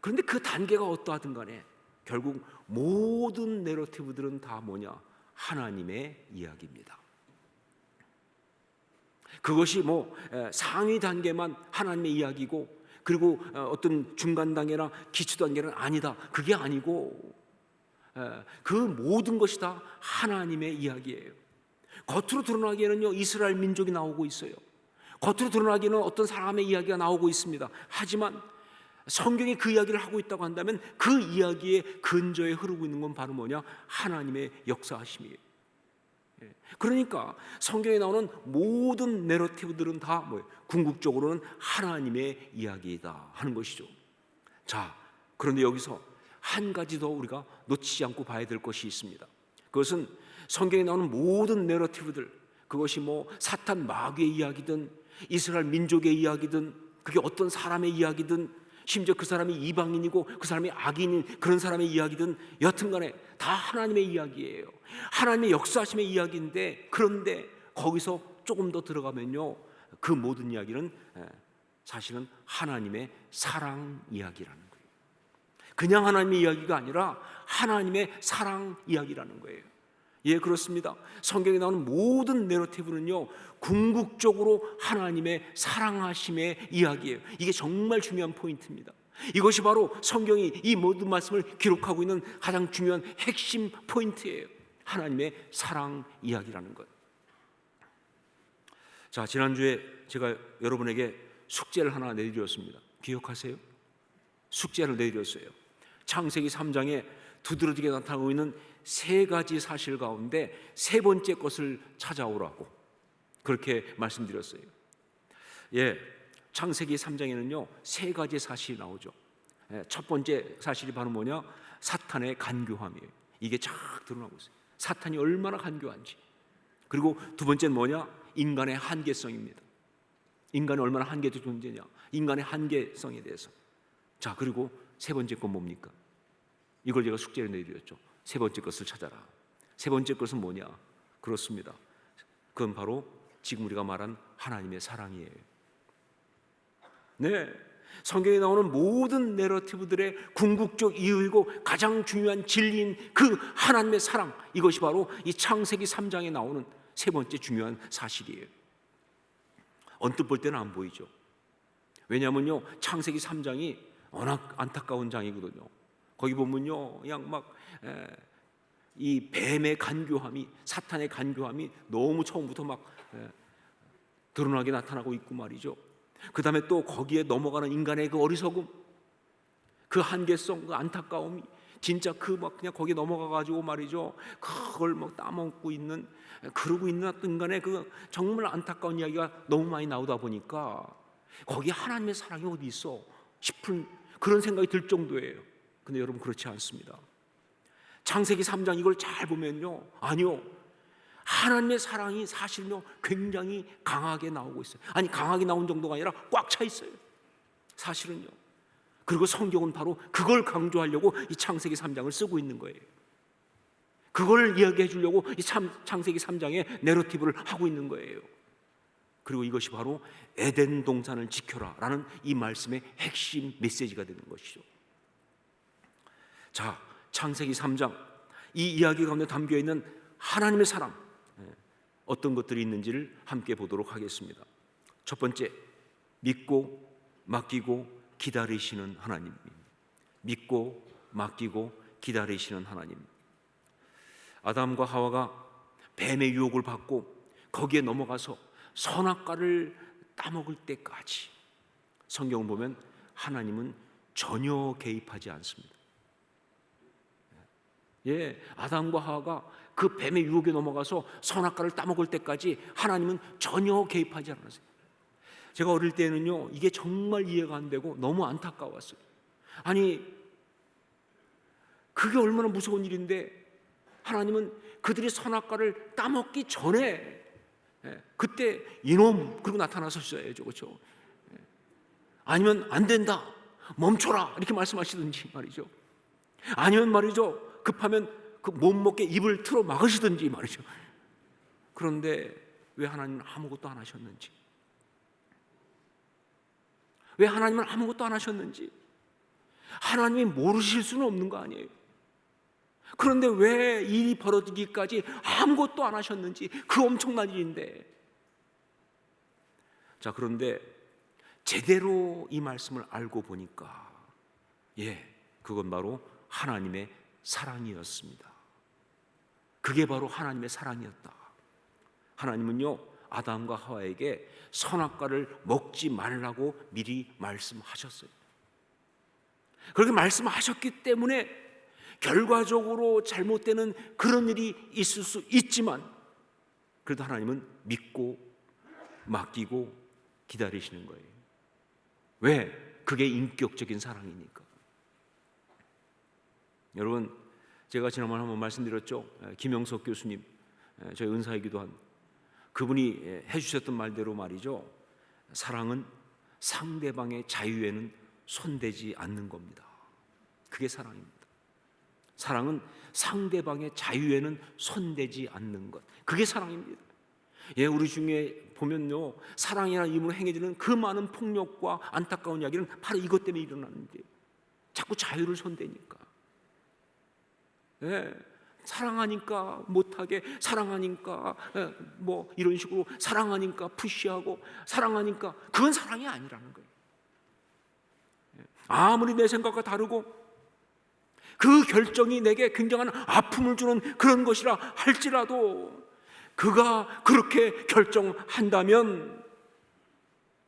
그런데 그 단계가 어떠하든 간에 결국 모든 내러티브들은 다 뭐냐, 하나님의 이야기입니다. 그것이 상위 단계만 하나님의 이야기고, 그리고 어떤 중간 단계나 기초 단계는 아니다, 그게 아니고 그 모든 것이 다 하나님의 이야기예요. 겉으로 드러나기에는요 이스라엘 민족이 나오고 있어요. 겉으로 드러나기에는 어떤 사람의 이야기가 나오고 있습니다. 하지만 성경이 그 이야기를 하고 있다고 한다면 그 이야기의 근저에 흐르고 있는 건 바로 뭐냐, 하나님의 역사하심이에요. 그러니까 성경에 나오는 모든 내러티브들은 다 궁극적으로는 하나님의 이야기이다 하는 것이죠. 자, 그런데 여기서 한 가지 더 우리가 놓치지 않고 봐야 될 것이 있습니다. 그것은 성경에 나오는 모든 내러티브들, 그것이 사탄 마귀의 이야기든 이스라엘 민족의 이야기든 그게 어떤 사람의 이야기든 심지어 그 사람이 이방인이고 그 사람이 악인인 그런 사람의 이야기든 여튼간에 다 하나님의 이야기예요. 하나님의 역사하심의 이야기인데, 그런데 거기서 조금 더 들어가면요 그 모든 이야기는 사실은 하나님의 사랑 이야기라는 거예요. 그냥 하나님의 이야기가 아니라 하나님의 사랑 이야기라는 거예요. 예, 그렇습니다. 성경에 나오는 모든 내러티브는요 궁극적으로 하나님의 사랑하심의 이야기예요. 이게 정말 중요한 포인트입니다. 이것이 바로 성경이 이 모든 말씀을 기록하고 있는 가장 중요한 핵심 포인트예요. 하나님의 사랑 이야기라는 것. 자, 지난주에 제가 여러분에게 숙제를 하나 내드렸습니다. 기억하세요? 숙제를 내드렸어요. 창세기 3장에 두드러지게 나타나고 있는 세 가지 사실 가운데 세 번째 것을 찾아오라고 그렇게 말씀드렸어요. 창세기 3장에는요 3가지 사실이 나오죠. 첫 번째 사실이 바로 뭐냐? 사탄의 간교함이에요. 이게 쫙 드러나고 있어요. 사탄이 얼마나 간교한지. 그리고 두 번째는 뭐냐? 인간의 한계성입니다. 인간이 얼마나 한계적 존재냐? 인간의 한계성에 대해서. 자, 그리고 세 번째 건 뭡니까? 이걸 제가 숙제를 내드렸죠. 세 번째 것을 찾아라. 세 번째 것은 뭐냐? 그렇습니다. 그건 바로 지금 우리가 말한 하나님의 사랑이에요. 네, 성경에 나오는 모든 내러티브들의 궁극적 이유이고 가장 중요한 진리인 그 하나님의 사랑, 이것이 바로 이 창세기 3장에 나오는 세 번째 중요한 사실이에요. 언뜻 볼 때는 안 보이죠. 왜냐하면요 창세기 3장이 워낙 안타까운 장이거든요. 거기 보면요 그냥 막 이 뱀의 간교함이, 사탄의 간교함이 너무 처음부터 막 드러나게 나타나고 있고 말이죠. 그 다음에 또 거기에 넘어가는 인간의 그 어리석음, 그 한계성, 그 안타까움이 진짜 그 막 그냥 거기에 넘어가가지고 말이죠. 그걸 막 따먹고 있는, 그러고 있는 어떤 인간의 그 정말 안타까운 이야기가 너무 많이 나오다 보니까 거기에 하나님의 사랑이 어디 있어 싶은 그런 생각이 들 정도예요. 근데 여러분 그렇지 않습니다. 창세기 3장 이걸 잘 보면요, 아니요, 하나님의 사랑이 사실요 굉장히 강하게 나오고 있어요. 아니 강하게 나온 정도가 아니라 꽉 차 있어요 사실은요. 그리고 성경은 바로 그걸 강조하려고 이 창세기 3장을 쓰고 있는 거예요. 그걸 이야기해 주려고 이 창세기 3장에 내러티브를 하고 있는 거예요. 그리고 이것이 바로 에덴 동산을 지켜라 라는 이 말씀의 핵심 메시지가 되는 것이죠. 자, 창세기 3장 이 이야기 가운데 담겨있는 하나님의 사랑, 어떤 것들이 있는지를 함께 보도록 하겠습니다. 첫 번째, 믿고 맡기고 기다리시는 하나님. 믿고 맡기고 기다리시는 하나님. 아담과 하와가 뱀의 유혹을 받고 거기에 넘어가서 선악과를 따먹을 때까지 성경을 보면 하나님은 전혀 개입하지 않습니다. 아담과 하와가 그 뱀의 유혹에 넘어가서 선악과를 따먹을 때까지 하나님은 전혀 개입하지 않았어요. 제가 어릴 때는요 이게 정말 이해가 안 되고 너무 안타까웠어요. 아니 그게 얼마나 무서운 일인데 하나님은 그들이 선악과를 따먹기 전에 그때 이놈 그러고 나타나셨어야죠, 그렇죠? 아니면 안 된다, 멈춰라 이렇게 말씀하시든지 말이죠. 아니면 말이죠 급하면 그 못 먹게 입을 틀어 막으시든지 말이죠. 그런데 왜 하나님은 아무것도 안 하셨는지, 왜 하나님은 아무것도 안 하셨는지, 하나님이 모르실 수는 없는 거 아니에요. 그런데 왜 일이 벌어지기까지 아무것도 안 하셨는지, 그 엄청난 일인데. 자, 그런데 제대로 이 말씀을 알고 보니까 그건 바로 하나님의 사랑이었습니다. 그게 바로 하나님의 사랑이었다. 하나님은요 아담과 하와에게 선악과를 먹지 말라고 미리 말씀하셨어요. 그렇게 말씀하셨기 때문에 결과적으로 잘못되는 그런 일이 있을 수 있지만 그래도 하나님은 믿고 맡기고 기다리시는 거예요. 왜? 그게 인격적인 사랑이니까. 여러분 제가 지난번에 한번 말씀드렸죠. 김영석 교수님, 저희 은사이기도 한 그분이 해주셨던 말대로 말이죠. 사랑은 상대방의 자유에는 손대지 않는 겁니다. 그게 사랑입니다. 사랑은 상대방의 자유에는 손대지 않는 것, 그게 사랑입니다. 우리 중에 보면요 사랑이라는 이름으로 행해지는 그 많은 폭력과 안타까운 이야기는 바로 이것 때문에 일어나는데, 자꾸 자유를 손대니까. 사랑하니까 못하게, 사랑하니까 뭐 이런 식으로 사랑하니까 푸시하고, 사랑하니까 그건 사랑이 아니라는 거예요. 아무리 내 생각과 다르고 그 결정이 내게 굉장한 아픔을 주는 그런 것이라 할지라도 그가 그렇게 결정한다면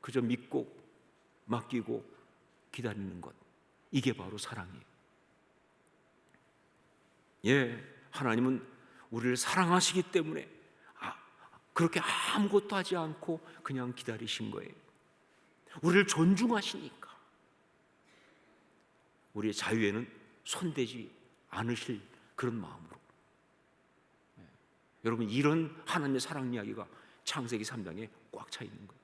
그저 믿고 맡기고 기다리는 것, 이게 바로 사랑이에요. 하나님은 우리를 사랑하시기 때문에 그렇게 아무것도 하지 않고 그냥 기다리신 거예요. 우리를 존중하시니까 우리의 자유에는 손대지 않으실 그런 마음으로. 여러분, 이런 하나님의 사랑 이야기가 창세기 3장에 꽉 차 있는 거예요.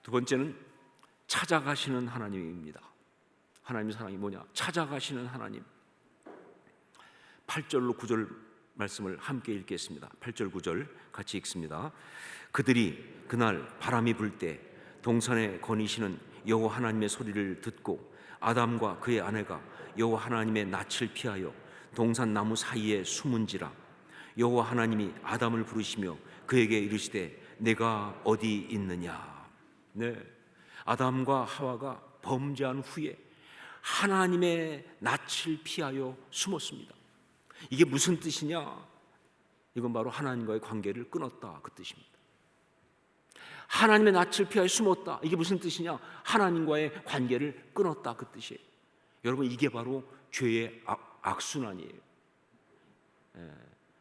두 번째는 찾아가시는 하나님입니다. 하나님의 사랑이 뭐냐? 찾아가시는 하나님. 8절로 9절 말씀을 함께 읽겠습니다. 8절 9절 같이 읽습니다. 그들이 그날 바람이 불 때 동산에 거니시는 여호와 하나님의 소리를 듣고 아담과 그의 아내가 여호와 하나님의 낯을 피하여 동산 나무 사이에 숨은지라. 여호와 하나님이 아담을 부르시며 그에게 이르시되 내가 어디 있느냐. 네, 아담과 하와가 범죄한 후에 하나님의 낯을 피하여 숨었습니다. 이게 무슨 뜻이냐? 이건 바로 하나님과의 관계를 끊었다, 그 뜻입니다. 하나님의 낯을 피하여 숨었다. 이게 무슨 뜻이냐? 하나님과의 관계를 끊었다, 그 뜻이에요. 여러분, 이게 바로 죄의 악순환이에요.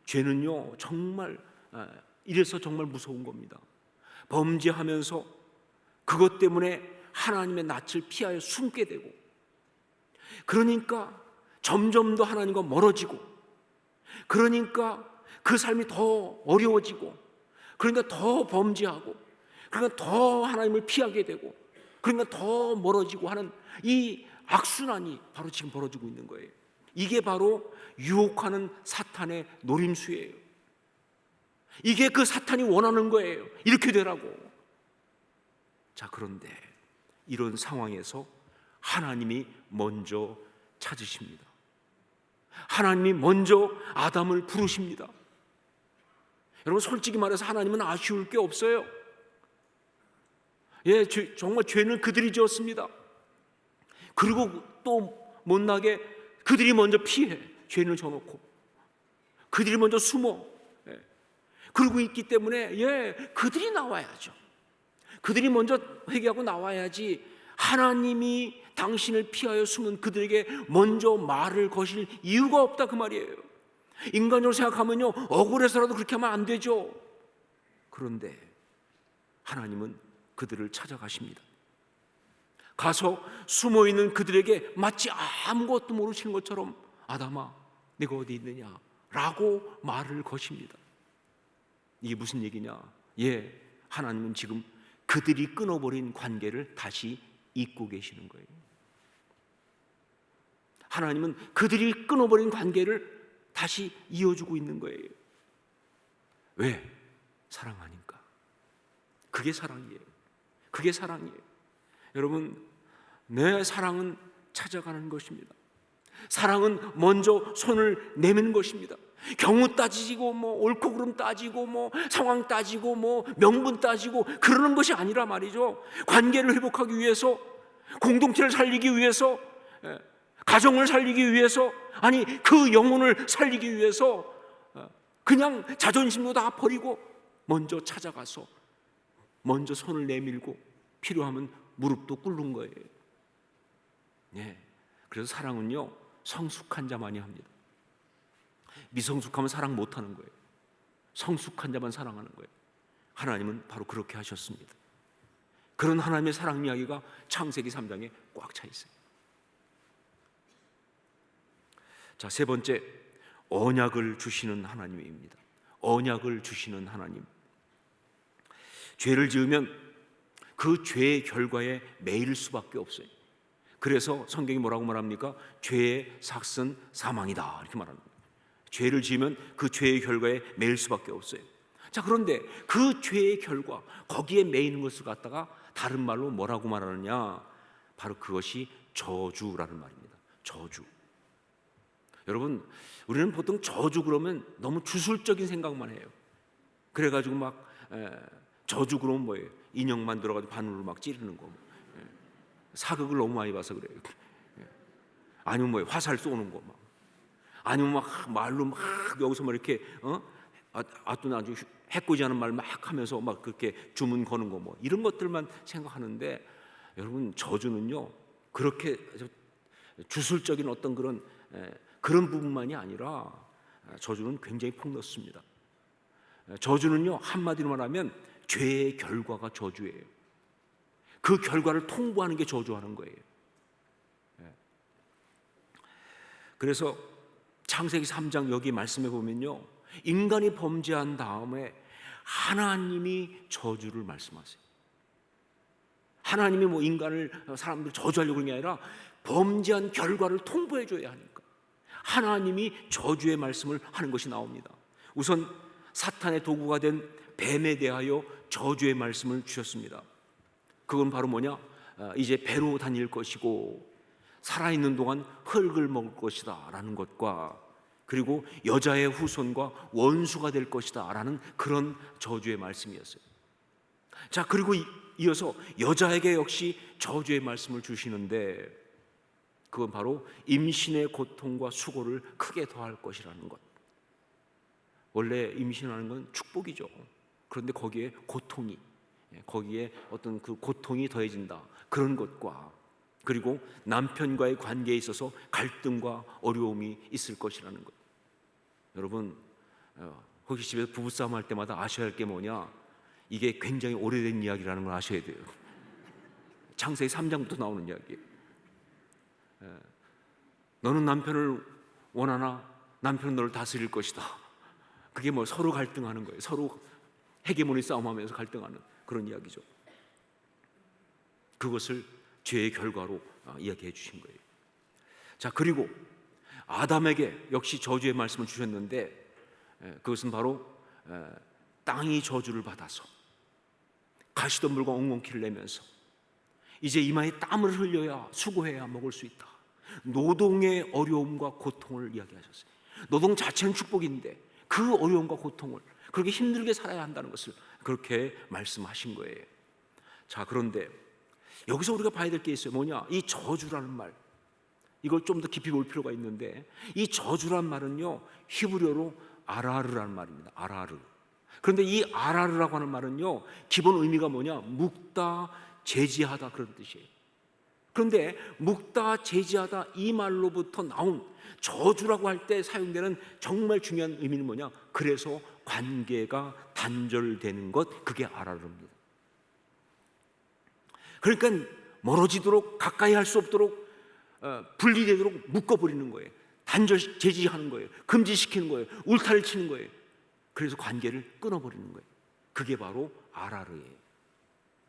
죄는요, 정말 이래서 정말 무서운 겁니다. 범죄하면서 그것 때문에 하나님의 낯을 피하여 숨게 되고, 그러니까 점점 더 하나님과 멀어지고, 그러니까 그 삶이 더 어려워지고, 그러니까 더 범죄하고, 그러니까 더 하나님을 피하게 되고, 그러니까 더 멀어지고 하는 이 악순환이 바로 지금 벌어지고 있는 거예요. 이게 바로 유혹하는 사탄의 노림수예요. 이게 그 사탄이 원하는 거예요. 이렇게 되라고. 자, 그런데 이런 상황에서 하나님이 먼저 찾으십니다. 하나님이 먼저 아담을 부르십니다. 여러분, 솔직히 말해서 하나님은 아쉬울 게 없어요. 예, 정말 죄는 그들이 지었습니다. 그리고 또 못나게 그들이 먼저 피해, 죄를 져놓고 그들이 먼저 숨어. 예. 그러고 있기 때문에 그들이 나와야죠. 그들이 먼저 회개하고 나와야지 하나님이 당신을 피하여 숨은 그들에게 먼저 말을 거실 이유가 없다, 그 말이에요. 인간적으로 생각하면요, 억울해서라도 그렇게 하면 안 되죠. 그런데 하나님은 그들을 찾아가십니다. 가서 숨어있는 그들에게 마치 아무것도 모르시는 것처럼 아담아, 내가 어디 있느냐 라고 말을 거십니다. 이게 무슨 얘기냐? 하나님은 지금 그들이 끊어버린 관계를 다시 잇고 계시는 거예요. 하나님은 그들이 끊어버린 관계를 다시 이어주고 있는 거예요. 왜? 사랑하니까. 그게 사랑이에요. 그게 사랑이에요. 여러분, 내 사랑은 찾아가는 것입니다. 사랑은 먼저 손을 내미는 것입니다. 경우 따지고 옳고 그름 따지고 상황 따지고 명분 따지고 그러는 것이 아니라 말이죠. 관계를 회복하기 위해서, 공동체를 살리기 위해서, 가정을 살리기 위해서, 아니 그 영혼을 살리기 위해서 그냥 자존심도 다 버리고 먼저 찾아가서 먼저 손을 내밀고 필요하면 무릎도 꿇는 거예요. 그래서 사랑은요, 성숙한 자만이 합니다. 미성숙하면 사랑 못하는 거예요. 성숙한 자만 사랑하는 거예요. 하나님은 바로 그렇게 하셨습니다. 그런 하나님의 사랑 이야기가 창세기 3장에 꽉 차 있어요. 자, 세 번째, 언약을 주시는 하나님입니다. 언약을 주시는 하나님. 죄를 지으면 그 죄의 결과에 매일 수밖에 없어요. 그래서 성경이 뭐라고 말합니까? 죄의 삭은 사망이다, 이렇게 말합니다. 죄를 지으면 그 죄의 결과에 매일 수밖에 없어요. 자, 그런데 그 죄의 결과, 거기에 매이는 것을 갖다가 다른 말로 뭐라고 말하느냐? 바로 그것이 저주라는 말입니다. 저주. 여러분, 우리는 보통 저주 그러면 너무 주술적인 생각만 해요. 그래가지고 막 저주 그러면 뭐예요? 인형 만들어가지고 바늘로 막 찌르는 거. 사극을 너무 많이 봐서 그래요. 아니면 뭐예요? 화살 쏘는 거 막. 아니면 막 말로 막 여기서 막 이렇게 아또 아주 해코지하는 말 막 하면서 막 그렇게 주문 거는 거 뭐 이런 것들만 생각하는데, 여러분, 저주는요 그렇게 주술적인 어떤 그런 부분만이 아니라 저주는 굉장히 폭넓습니다. 저주는요 한마디로 말하면 죄의 결과가 저주예요. 그 결과를 통보하는 게 저주하는 거예요. 그래서 창세기 3장 여기 말씀해 보면요, 인간이 범죄한 다음에 하나님이 저주를 말씀하세요. 하나님이 뭐 인간을, 사람들 저주하려고 그런 게 아니라 범죄한 결과를 통보해 줘야 하니까 하나님이 저주의 말씀을 하는 것이 나옵니다. 우선 사탄의 도구가 된 뱀에 대하여 저주의 말씀을 주셨습니다. 그건 바로 뭐냐? 이제 배로 다닐 것이고 살아있는 동안 흙을 먹을 것이다 라는 것과, 그리고 여자의 후손과 원수가 될 것이다 라는 그런 저주의 말씀이었어요. 자, 그리고 이어서 여자에게 역시 저주의 말씀을 주시는데, 그건 바로 임신의 고통과 수고를 크게 더할 것이라는 것. 원래 임신하는 건 축복이죠. 그런데 거기에 고통이, 거기에 어떤 그 고통이 더해진다, 그런 것과, 그리고 남편과의 관계에 있어서 갈등과 어려움이 있을 것이라는 것. 여러분, 혹시 집에서 부부싸움 할 때마다 아셔야 할 게 뭐냐? 이게 굉장히 오래된 이야기라는 걸 아셔야 돼요. 창세기 3장부터 나오는 이야기예요. 너는 남편을 원하나 남편은 너를 다스릴 것이다. 그게 뭐 서로 갈등하는 거예요. 서로 헤게모니 싸움하면서 갈등하는 그런 이야기죠. 그것을 죄의 결과로 이야기해 주신 거예요. 자, 그리고 아담에게 역시 저주의 말씀을 주셨는데, 그것은 바로 땅이 저주를 받아서 가시덤불과 엉겅퀴를 내면서 이제 이마에 땀을 흘려야 수고해야 먹을 수 있다. 노동의 어려움과 고통을 이야기하셨어요. 노동 자체는 축복인데 그 어려움과 고통을, 그렇게 힘들게 살아야 한다는 것을 그렇게 말씀하신 거예요. 자, 그런데 여기서 우리가 봐야 될 게 있어요. 뭐냐? 이 저주라는 말, 이걸 좀 더 깊이 볼 필요가 있는데, 이 저주란 말은요, 히브리어로 아라르라는 말입니다. 아라르. 그런데 이 아라르라고 하는 말은요, 기본 의미가 뭐냐? 묵다, 제지하다, 그런 뜻이에요. 그런데 묵다, 제지하다 이 말로부터 나온 저주라고 할 때 사용되는 정말 중요한 의미는 뭐냐? 그래서 관계가 단절되는 것, 그게 아라르입니다. 그러니까 멀어지도록, 가까이 할 수 없도록, 분리되도록 묶어버리는 거예요. 단절, 제지하는 거예요. 금지시키는 거예요. 울타리를 치는 거예요. 그래서 관계를 끊어버리는 거예요. 그게 바로 아라르예요.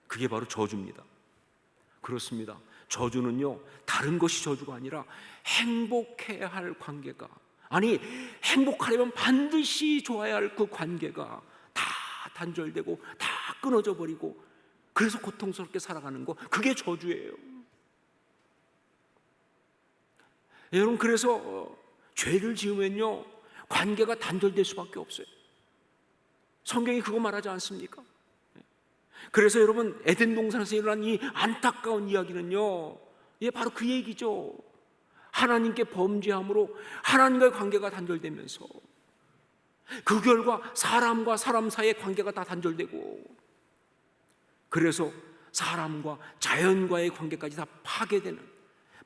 그게 바로 저주입니다. 그렇습니다. 저주는요, 다른 것이 저주가 아니라 행복해야 할 관계가, 아니 행복하려면 반드시 좋아야 할 그 관계가 다 단절되고 다 끊어져 버리고, 그래서 고통스럽게 살아가는 거, 그게 저주예요. 여러분, 그래서 죄를 지으면요, 관계가 단절될 수밖에 없어요. 성경이 그거 말하지 않습니까? 그래서 여러분, 에덴 동산에서 일어난 이 안타까운 이야기는요, 바로 그 얘기죠. 하나님께 범죄함으로 하나님과의 관계가 단절되면서 그 결과 사람과 사람 사이의 관계가 다 단절되고, 그래서 사람과 자연과의 관계까지 다 파괴되는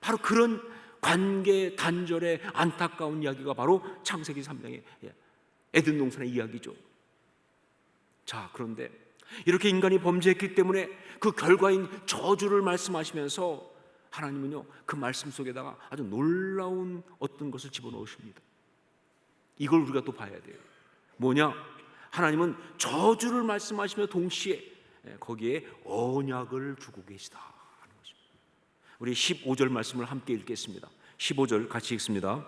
바로 그런 관계 단절의 안타까운 이야기가 바로 창세기 3장의 에덴 동산의 이야기죠. 자, 그런데 이렇게 인간이 범죄했기 때문에 그 결과인 저주를 말씀하시면서 하나님은요, 그 말씀 속에다가 아주 놀라운 어떤 것을 집어넣으십니다. 이걸 우리가 또 봐야 돼요. 뭐냐? 하나님은 저주를 말씀하시며 동시에 거기에 언약을 주고 계시다 하는 것입니다. 우리 15절 말씀을 함께 읽겠습니다. 15절 같이 읽습니다.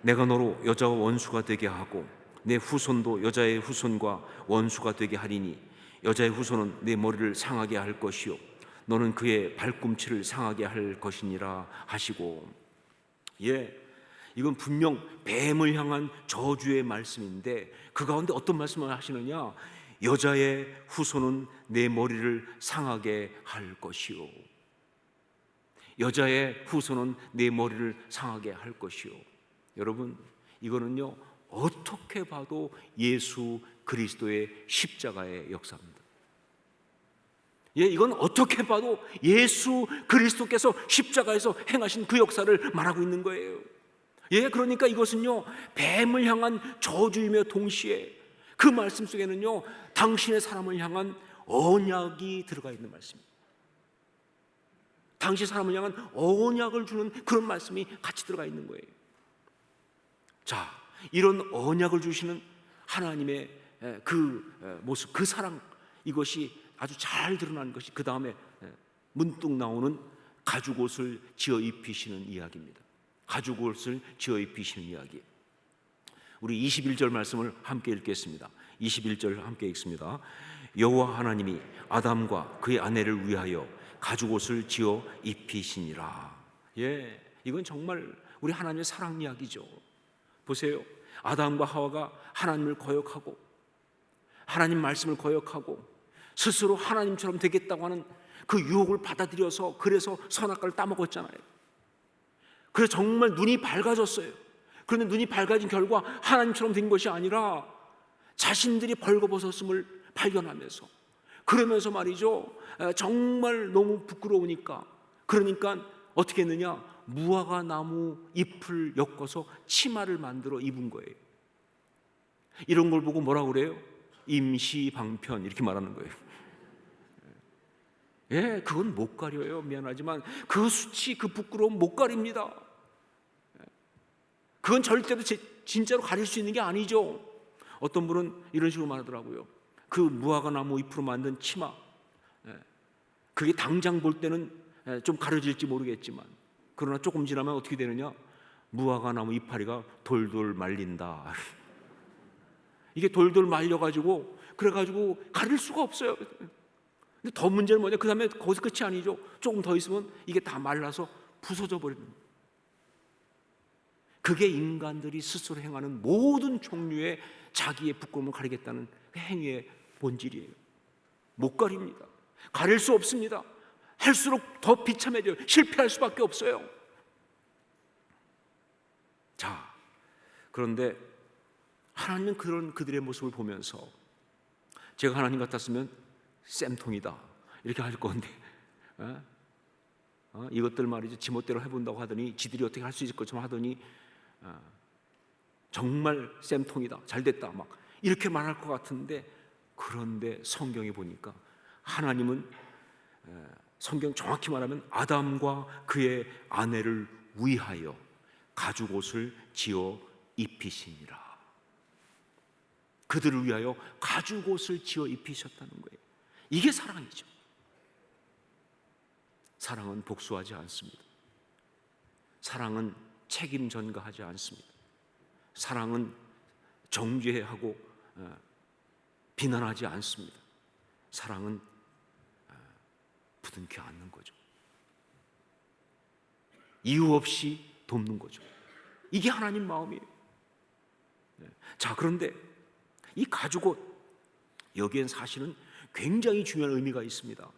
내가 너로 여자와 원수가 되게 하고 내 후손도 여자의 후손과 원수가 되게 하리니 여자의 후손은 내 머리를 상하게 할 것이요 너는 그의 발꿈치를 상하게 할 것이니라 하시고, 이건 분명 뱀을 향한 저주의 말씀인데 그 가운데 어떤 말씀을 하시느냐? 여자의 후손은 내 머리를 상하게 할 것이요, 여자의 후손은 내 머리를 상하게 할 것이요. 여러분, 이거는요, 어떻게 봐도 예수 그리스도의 십자가의 역사입니다. 이건 어떻게 봐도 예수 그리스도께서 십자가에서 행하신 그 역사를 말하고 있는 거예요. 그러니까 이것은요, 뱀을 향한 저주이며 동시에 그 말씀 속에는요, 당신의 사람을 향한 언약이 들어가 있는 말씀입니다. 당시 사람을 향한 언약을 주는 그런 말씀이 같이 들어가 있는 거예요. 자, 이런 언약을 주시는 하나님의 그 모습, 그 사랑, 이것이 아주 잘 드러난 것이 그 다음에 문득 나오는 가죽옷을 지어 입히시는 이야기입니다. 가죽옷을 지어 입히시는 이야기. 우리 21절 말씀을 함께 읽겠습니다. 21절 함께 읽습니다. 여호와 하나님이 아담과 그의 아내를 위하여 가죽옷을 지어 입히시니라. 예, 이건 정말 우리 하나님의 사랑 이야기죠. 보세요. 아담과 하와가 하나님을 거역하고 하나님 말씀을 거역하고 스스로 하나님처럼 되겠다고 하는 그 유혹을 받아들여서 그래서 선악과를 따먹었잖아요. 그래서 정말 눈이 밝아졌어요. 그런데 눈이 밝아진 결과 하나님처럼 된 것이 아니라 자신들이 벌거벗었음을 발견하면서, 그러면서 말이죠, 정말 너무 부끄러우니까, 그러니까 어떻게 했느냐, 무화과 나무 잎을 엮어서 치마를 만들어 입은 거예요. 이런 걸 보고 뭐라고 그래요? 임시방편, 이렇게 말하는 거예요. 예, 그건 못 가려요. 미안하지만 그 수치, 그 부끄러움 못 가립니다. 그건 절대로 진짜로 가릴 수 있는 게 아니죠. 어떤 분은 이런 식으로 말하더라고요. 그 무화과 나무 잎으로 만든 치마, 그게 당장 볼 때는 좀 가려질지 모르겠지만, 그러나 조금 지나면 어떻게 되느냐, 무화과 나무 이파리가 돌돌 말린다. 이게 돌돌 말려가지고 그래가지고 가릴 수가 없어요. 근데 더 문제는 뭐냐, 그 다음에 거기서 끝이 아니죠. 조금 더 있으면 이게 다 말라서 부서져 버리는 거예요. 그게 인간들이 스스로 행하는 모든 종류의 자기의 부끄러움을 가리겠다는 행위의 본질이에요. 못 가립니다. 가릴 수 없습니다. 할수록 더 비참해져요. 실패할 수밖에 없어요. 자, 그런데 하나님은 그런 그들의 모습을 보면서 제가 하나님 같았으면 쌤통이다 이렇게 할 건데, 이것들 말이죠, 지멋대로 해본다고 하더니 지들이 어떻게 할 수 있을 것처럼 하더니 정말 쌤통이다, 잘됐다 막 이렇게 말할 것 같은데, 그런데 성경에 보니까 하나님은 성경 정확히 말하면 아담과 그의 아내를 위하여 가죽옷을 지어 입히시니라. 그들을 위하여 가죽옷을 지어 입히셨다는 거예요. 이게 사랑이죠. 사랑은 복수하지 않습니다. 사랑은 책임 전가하지 않습니다. 사랑은 정죄하고 비난하지 않습니다. 사랑은 부둥켜 안는 거죠. 이유 없이 돕는 거죠. 이게 하나님 마음이에요. 자, 그런데 이 가죽옷, 여기엔 사실은 굉장히 중요한 의미가 있습니다.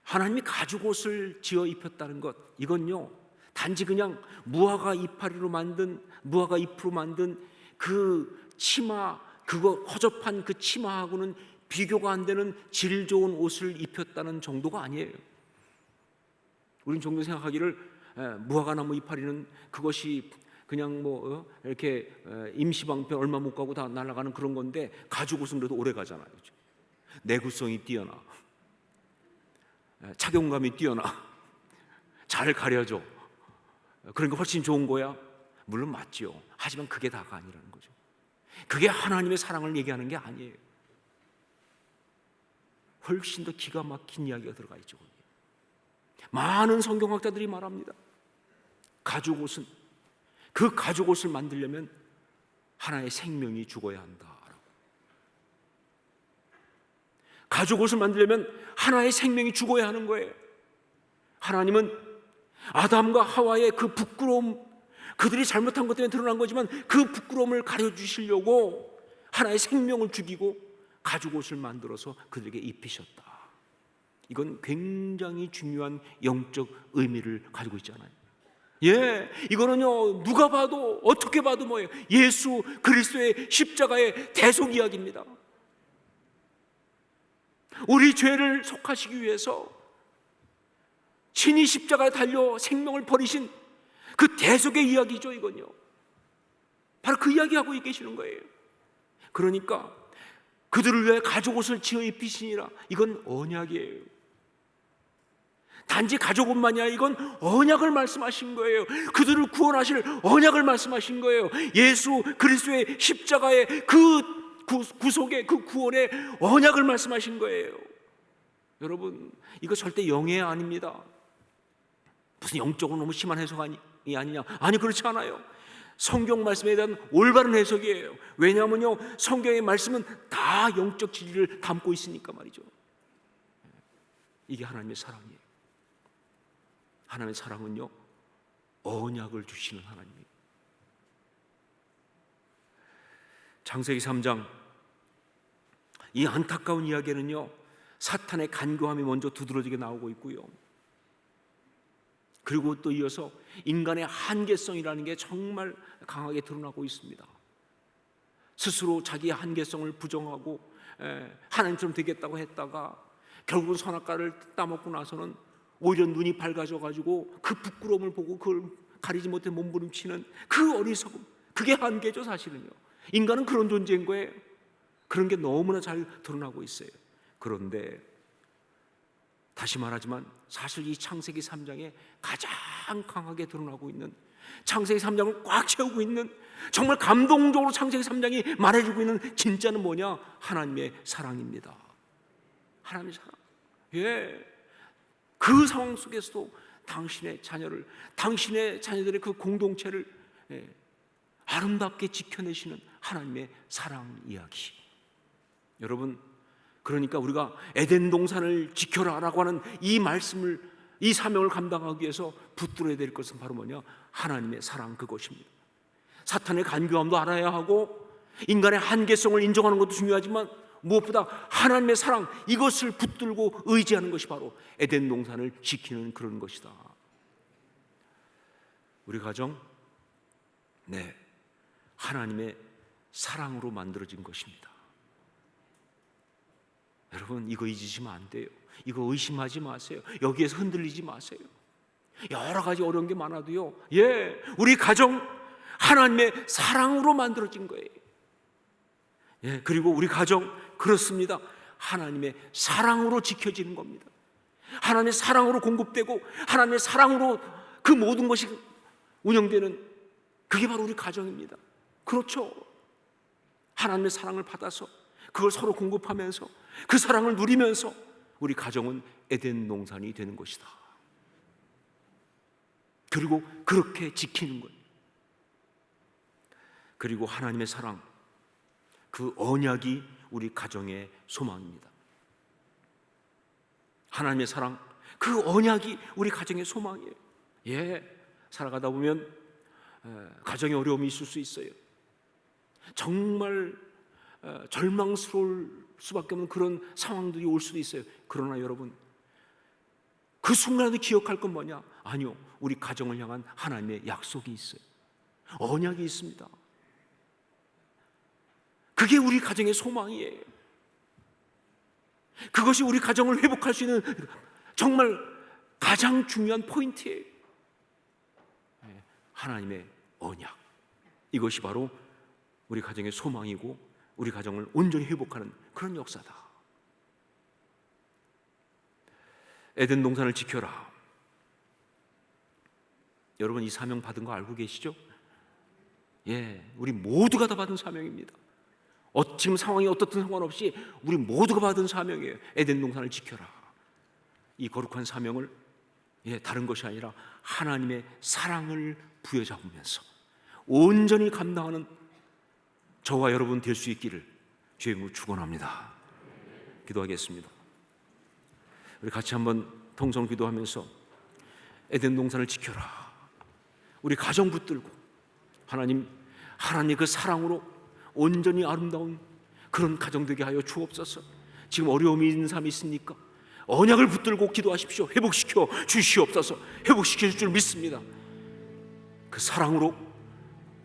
하나님이 가죽옷을 지어 입혔다는 것, 이건요 단지 그냥 무화과 이파리로 만든, 무화과 잎으로 만든 그 치마, 그거 허접한 그 치마하고는 비교가 안 되는 질 좋은 옷을 입혔다는 정도가 아니에요. 우린 종종 생각하기를 무화과 나무 이파리는 그것이 그냥 뭐 이렇게 임시방편 얼마 못 가고 다 날아가는 그런 건데, 가죽옷은 그래도 오래 가잖아요. 그렇죠? 내구성이 뛰어나, 착용감이 뛰어나, 잘 가려져. 그러니까 훨씬 좋은 거야? 물론 맞지요. 하지만 그게 다가 아니라는 거죠. 그게 하나님의 사랑을 얘기하는 게 아니에요. 훨씬 더 기가 막힌 이야기가 들어가 있죠. 많은 성경학자들이 말합니다. 가죽옷은, 그 가죽옷을 만들려면 하나의 생명이 죽어야 한다라고. 가죽옷을 만들려면 하나의 생명이 죽어야 하는 거예요. 하나님은 아담과 하와의 그 부끄러움, 그들이 잘못한 것 때문에 드러난 거지만 그 부끄러움을 가려주시려고 하나의 생명을 죽이고 가죽옷을 만들어서 그들에게 입히셨다. 이건 굉장히 중요한 영적 의미를 가지고 있잖아요. 예, 이거는요 누가 봐도 어떻게 봐도 뭐예요? 예수 그리스도의 십자가의 대속 이야기입니다. 우리 죄를 속하시기 위해서 친히 십자가에 달려 생명을 버리신 그 대속의 이야기죠. 이건요 바로 그 이야기하고 계시는 거예요. 그러니까 그들을 위해 가죽 옷을 지어 입히시니라. 이건 언약이에요. 단지 가죽 옷만이 아니라 이건 언약을 말씀하신 거예요. 그들을 구원하실 언약을 말씀하신 거예요. 예수 그리스도의 십자가의 그 구속의 그 구원의 언약을 말씀하신 거예요. 여러분, 이거 절대 영예 아닙니다. 무슨 영적으로 너무 심한 해석이 아니냐? 아니, 그렇지 않아요. 성경 말씀에 대한 올바른 해석이에요. 왜냐하면요, 성경의 말씀은 다 영적 진리를 담고 있으니까 말이죠. 이게 하나님의 사랑이에요. 하나님의 사랑은요, 언약을 주시는 하나님이에요. 창세기 3장 이 안타까운 이야기는요, 사탄의 간교함이 먼저 두드러지게 나오고 있고요, 그리고 또 이어서 인간의 한계성이라는 게 정말 강하게 드러나고 있습니다. 스스로 자기의 한계성을 부정하고 하나님처럼 되겠다고 했다가 결국은 선악과를 따먹고 나서는 오히려 눈이 밝아져 가지고 그 부끄러움을 보고 그걸 가리지 못해 몸부림치는 그 어리석음, 그게 한계죠. 사실은요, 인간은 그런 존재인 거예요. 그런 게 너무나 잘 드러나고 있어요. 그런데 다시 말하지만 사실 이 창세기 3장에 가장 강하게 드러나고 있는, 창세기 3장을 꽉 채우고 있는, 정말 감동적으로 창세기 3장이 말해주고 있는 진짜는 뭐냐? 하나님의 사랑입니다. 하나님의 사랑. 예. 그 상황 속에서도 당신의 자녀를, 당신의 자녀들의 그 공동체를 아름답게 지켜내시는 하나님의 사랑 이야기. 여러분, 그러니까 우리가 에덴 동산을 지켜라라고 하는 이 말씀을, 이 사명을 감당하기 위해서 붙들어야 될 것은 바로 뭐냐? 하나님의 사랑, 그것입니다. 사탄의 간교함도 알아야 하고 인간의 한계성을 인정하는 것도 중요하지만 무엇보다 하나님의 사랑, 이것을 붙들고 의지하는 것이 바로 에덴 동산을 지키는 그런 것이다. 우리 가정, 네, 하나님의 사랑으로 만들어진 것입니다. 여러분, 이거 잊으시면 안 돼요. 이거 의심하지 마세요. 여기에서 흔들리지 마세요. 여러 가지 어려운 게 많아도요, 예, 우리 가정 하나님의 사랑으로 만들어진 거예요. 예, 그리고 우리 가정, 그렇습니다, 하나님의 사랑으로 지켜지는 겁니다. 하나님의 사랑으로 공급되고 하나님의 사랑으로 그 모든 것이 운영되는, 그게 바로 우리 가정입니다. 그렇죠. 하나님의 사랑을 받아서 그걸 서로 공급하면서 그 사랑을 누리면서 우리 가정은 에덴 동산이 되는 것이다. 그리고 그렇게 지키는 거예요. 그리고 하나님의 사랑, 그 언약이 우리 가정의 소망입니다. 하나님의 사랑, 그 언약이 우리 가정의 소망이에요. 예, 살아가다 보면 가정에 어려움이 있을 수 있어요. 정말 절망스러울 수밖에 없는 그런 상황들이 올 수도 있어요. 그러나 여러분, 그 순간에도 기억할 건 뭐냐? 아니요, 우리 가정을 향한 하나님의 약속이 있어요. 언약이 있습니다. 그게 우리 가정의 소망이에요. 그것이 우리 가정을 회복할 수 있는 정말 가장 중요한 포인트예요. 하나님의 언약, 이것이 바로 우리 가정의 소망이고 우리 가정을 온전히 회복하는 그런 역사다. 에덴 동산을 지켜라. 여러분, 이 사명 받은 거 알고 계시죠? 예, 우리 모두가 다 받은 사명입니다. 지금 상황이 어떻든 상관없이 우리 모두가 받은 사명이에요. 에덴 동산을 지켜라. 이 거룩한 사명을, 예, 다른 것이 아니라 하나님의 사랑을 부여잡으면서 온전히 감당하는 저와 여러분 될 수 있기를 주의 이름으로 축원합니다. 기도하겠습니다. 우리 같이 한번 통성 기도하면서 에덴 동산을 지켜라. 우리 가정 붙들고 하나님 그 사랑으로 온전히 아름다운 그런 가정 되게 하여 주옵소서. 지금 어려움이 있는 사람이 있습니까? 언약을 붙들고 기도하십시오. 회복시켜 주시옵소서. 회복시켜 줄 믿습니다. 그 사랑으로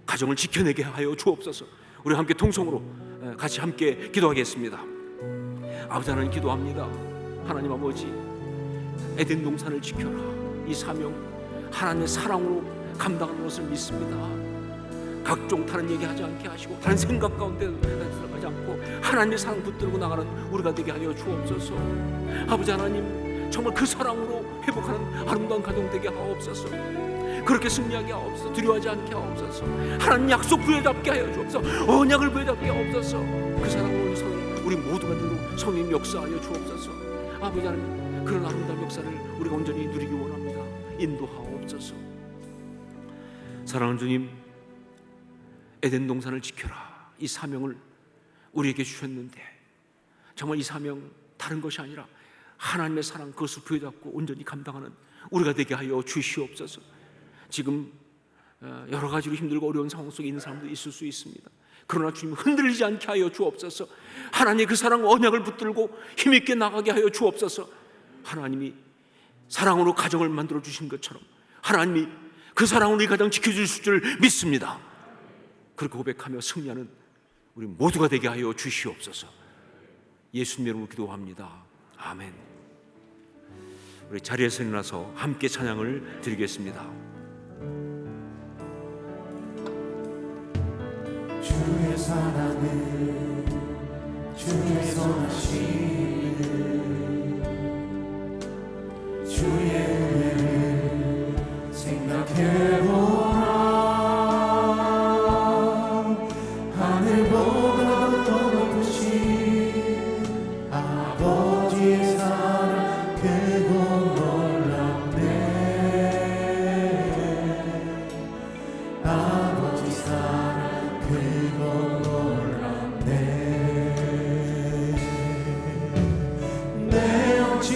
가정을 지켜내게 하여 주옵소서. 우리 함께 통성으로 같이 함께 기도하겠습니다. 아버지 하나님, 기도합니다. 하나님 아버지, 에덴 동산을 지켜라. 이 사명 하나님의 사랑으로 감당하는 것을 믿습니다. 각종 다른 얘기하지 않게 하시고 다른 생각 가운데 들어가지 않고 하나님의 사랑 붙들고 나가는 우리가 되게 하여 주옵소서. 아버지 하나님, 정말 그 사랑으로 회복하는 아름다운 가정 되게 하옵소서. 그렇게 승리하게 하옵소서. 두려워하지 않게 하옵소서. 하나님 약속 부여잡게 하여 주옵소서. 언약을 부여잡게 하옵소서. 그 사랑으로 서는 우리 모두가 되도록 성령 역사하여 주옵소서. 아버지 하나님, 그런 아름다운 역사를 우리가 온전히 누리기 원합니다. 인도하옵소서. 사랑하는 주님, 에덴 동산을 지켜라, 이 사명을 우리에게 주셨는데 정말 이 사명 다른 것이 아니라 하나님의 사랑, 그것을 부여잡고 온전히 감당하는 우리가 되게 하여 주시옵소서. 지금 여러 가지로 힘들고 어려운 상황 속에 있는 사람도 있을 수 있습니다. 그러나 주님, 흔들리지 않게 하여 주옵소서. 하나님의 그 사랑 언약을 붙들고 힘있게 나가게 하여 주옵소서. 하나님이 사랑으로 가정을 만들어 주신 것처럼 하나님이 그 사랑으로 이 가정 지켜주실 줄 믿습니다. 그렇게 고백하며 승리하는 우리 모두가 되게 하여 주시옵소서. 예수님 이름으로 기도합니다. 아멘. 우리 자리에서 일어나서 함께 찬양을 드리겠습니다. 주의 사랑을 주의 선하심을 주의 은혜를 생각해보라. 하늘보다 더 높으신 아버지의 사랑 크고 놀랍네. 아버지 사랑 크고 놀랍네. 내 오직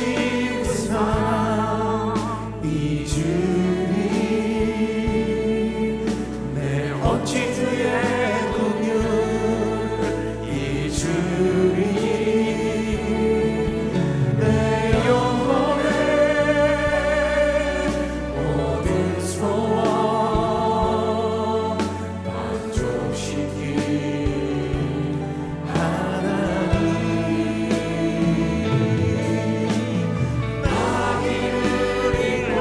그 사랑 잊으리. 내 어찌 주의 긍휼 잊으리. 내 영혼의 모든 소원 만족시킨 하나님. 나 길을 잃고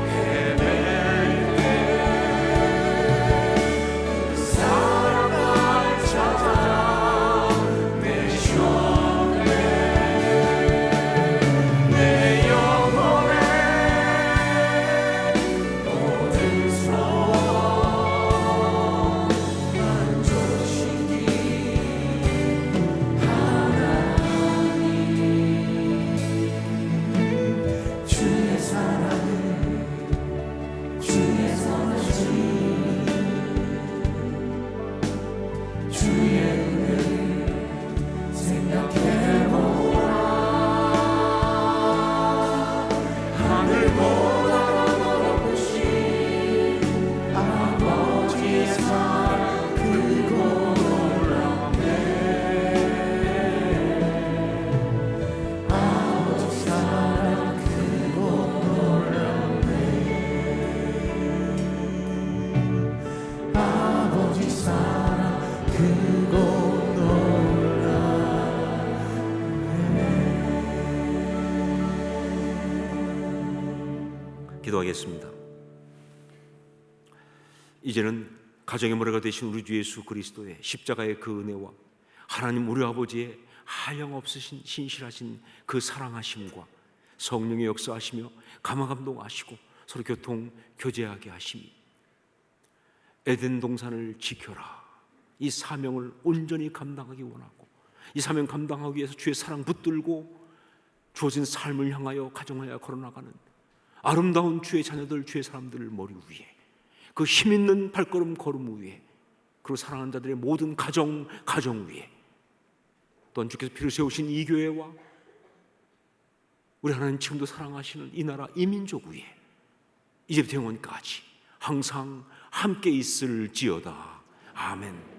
헤맬 때 그 사랑을 찾아 내 시험에 내 영혼의 모든 소원 만족시킨 하나님. 주의 사랑을 주의 선하심 주의 은혜를 생각해보라. 하늘보다 더 높으신 아버지의 사랑 크고 놀랍네. 아버지 사랑 크고 놀랍네. 아버지 사랑 크고 기도하겠습니다. 이제는 가정의 모래가 되신 우리 주 예수 그리스도의 십자가의 그 은혜와 하나님 우리 아버지의 한량없으신 신실하신 그 사랑하심과 성령의 역사하시며 감화감동하시고 서로 교통 교제하게 하심이 에덴 동산을 지켜라, 이 사명을 온전히 감당하기 원하고 이 사명 감당하기 위해서 주의 사랑 붙들고 주어진 삶을 향하여 가정하여 걸어나가는 아름다운 주의 자녀들, 주의 사람들을 머리 위에 그 힘있는 발걸음 걸음 위에, 그리고 사랑하는 자들의 모든 가정 위에, 또한 주께서 피를 세우신 이 교회와 우리 하나님 지금도 사랑하시는 이 나라 이 민족 위에 이제부터 영원까지 항상 함께 있을지어다. 아멘.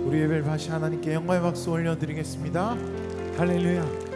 우리 예배를 다시 하나님께 영광의 박수 올려드리겠습니다. 할렐루야.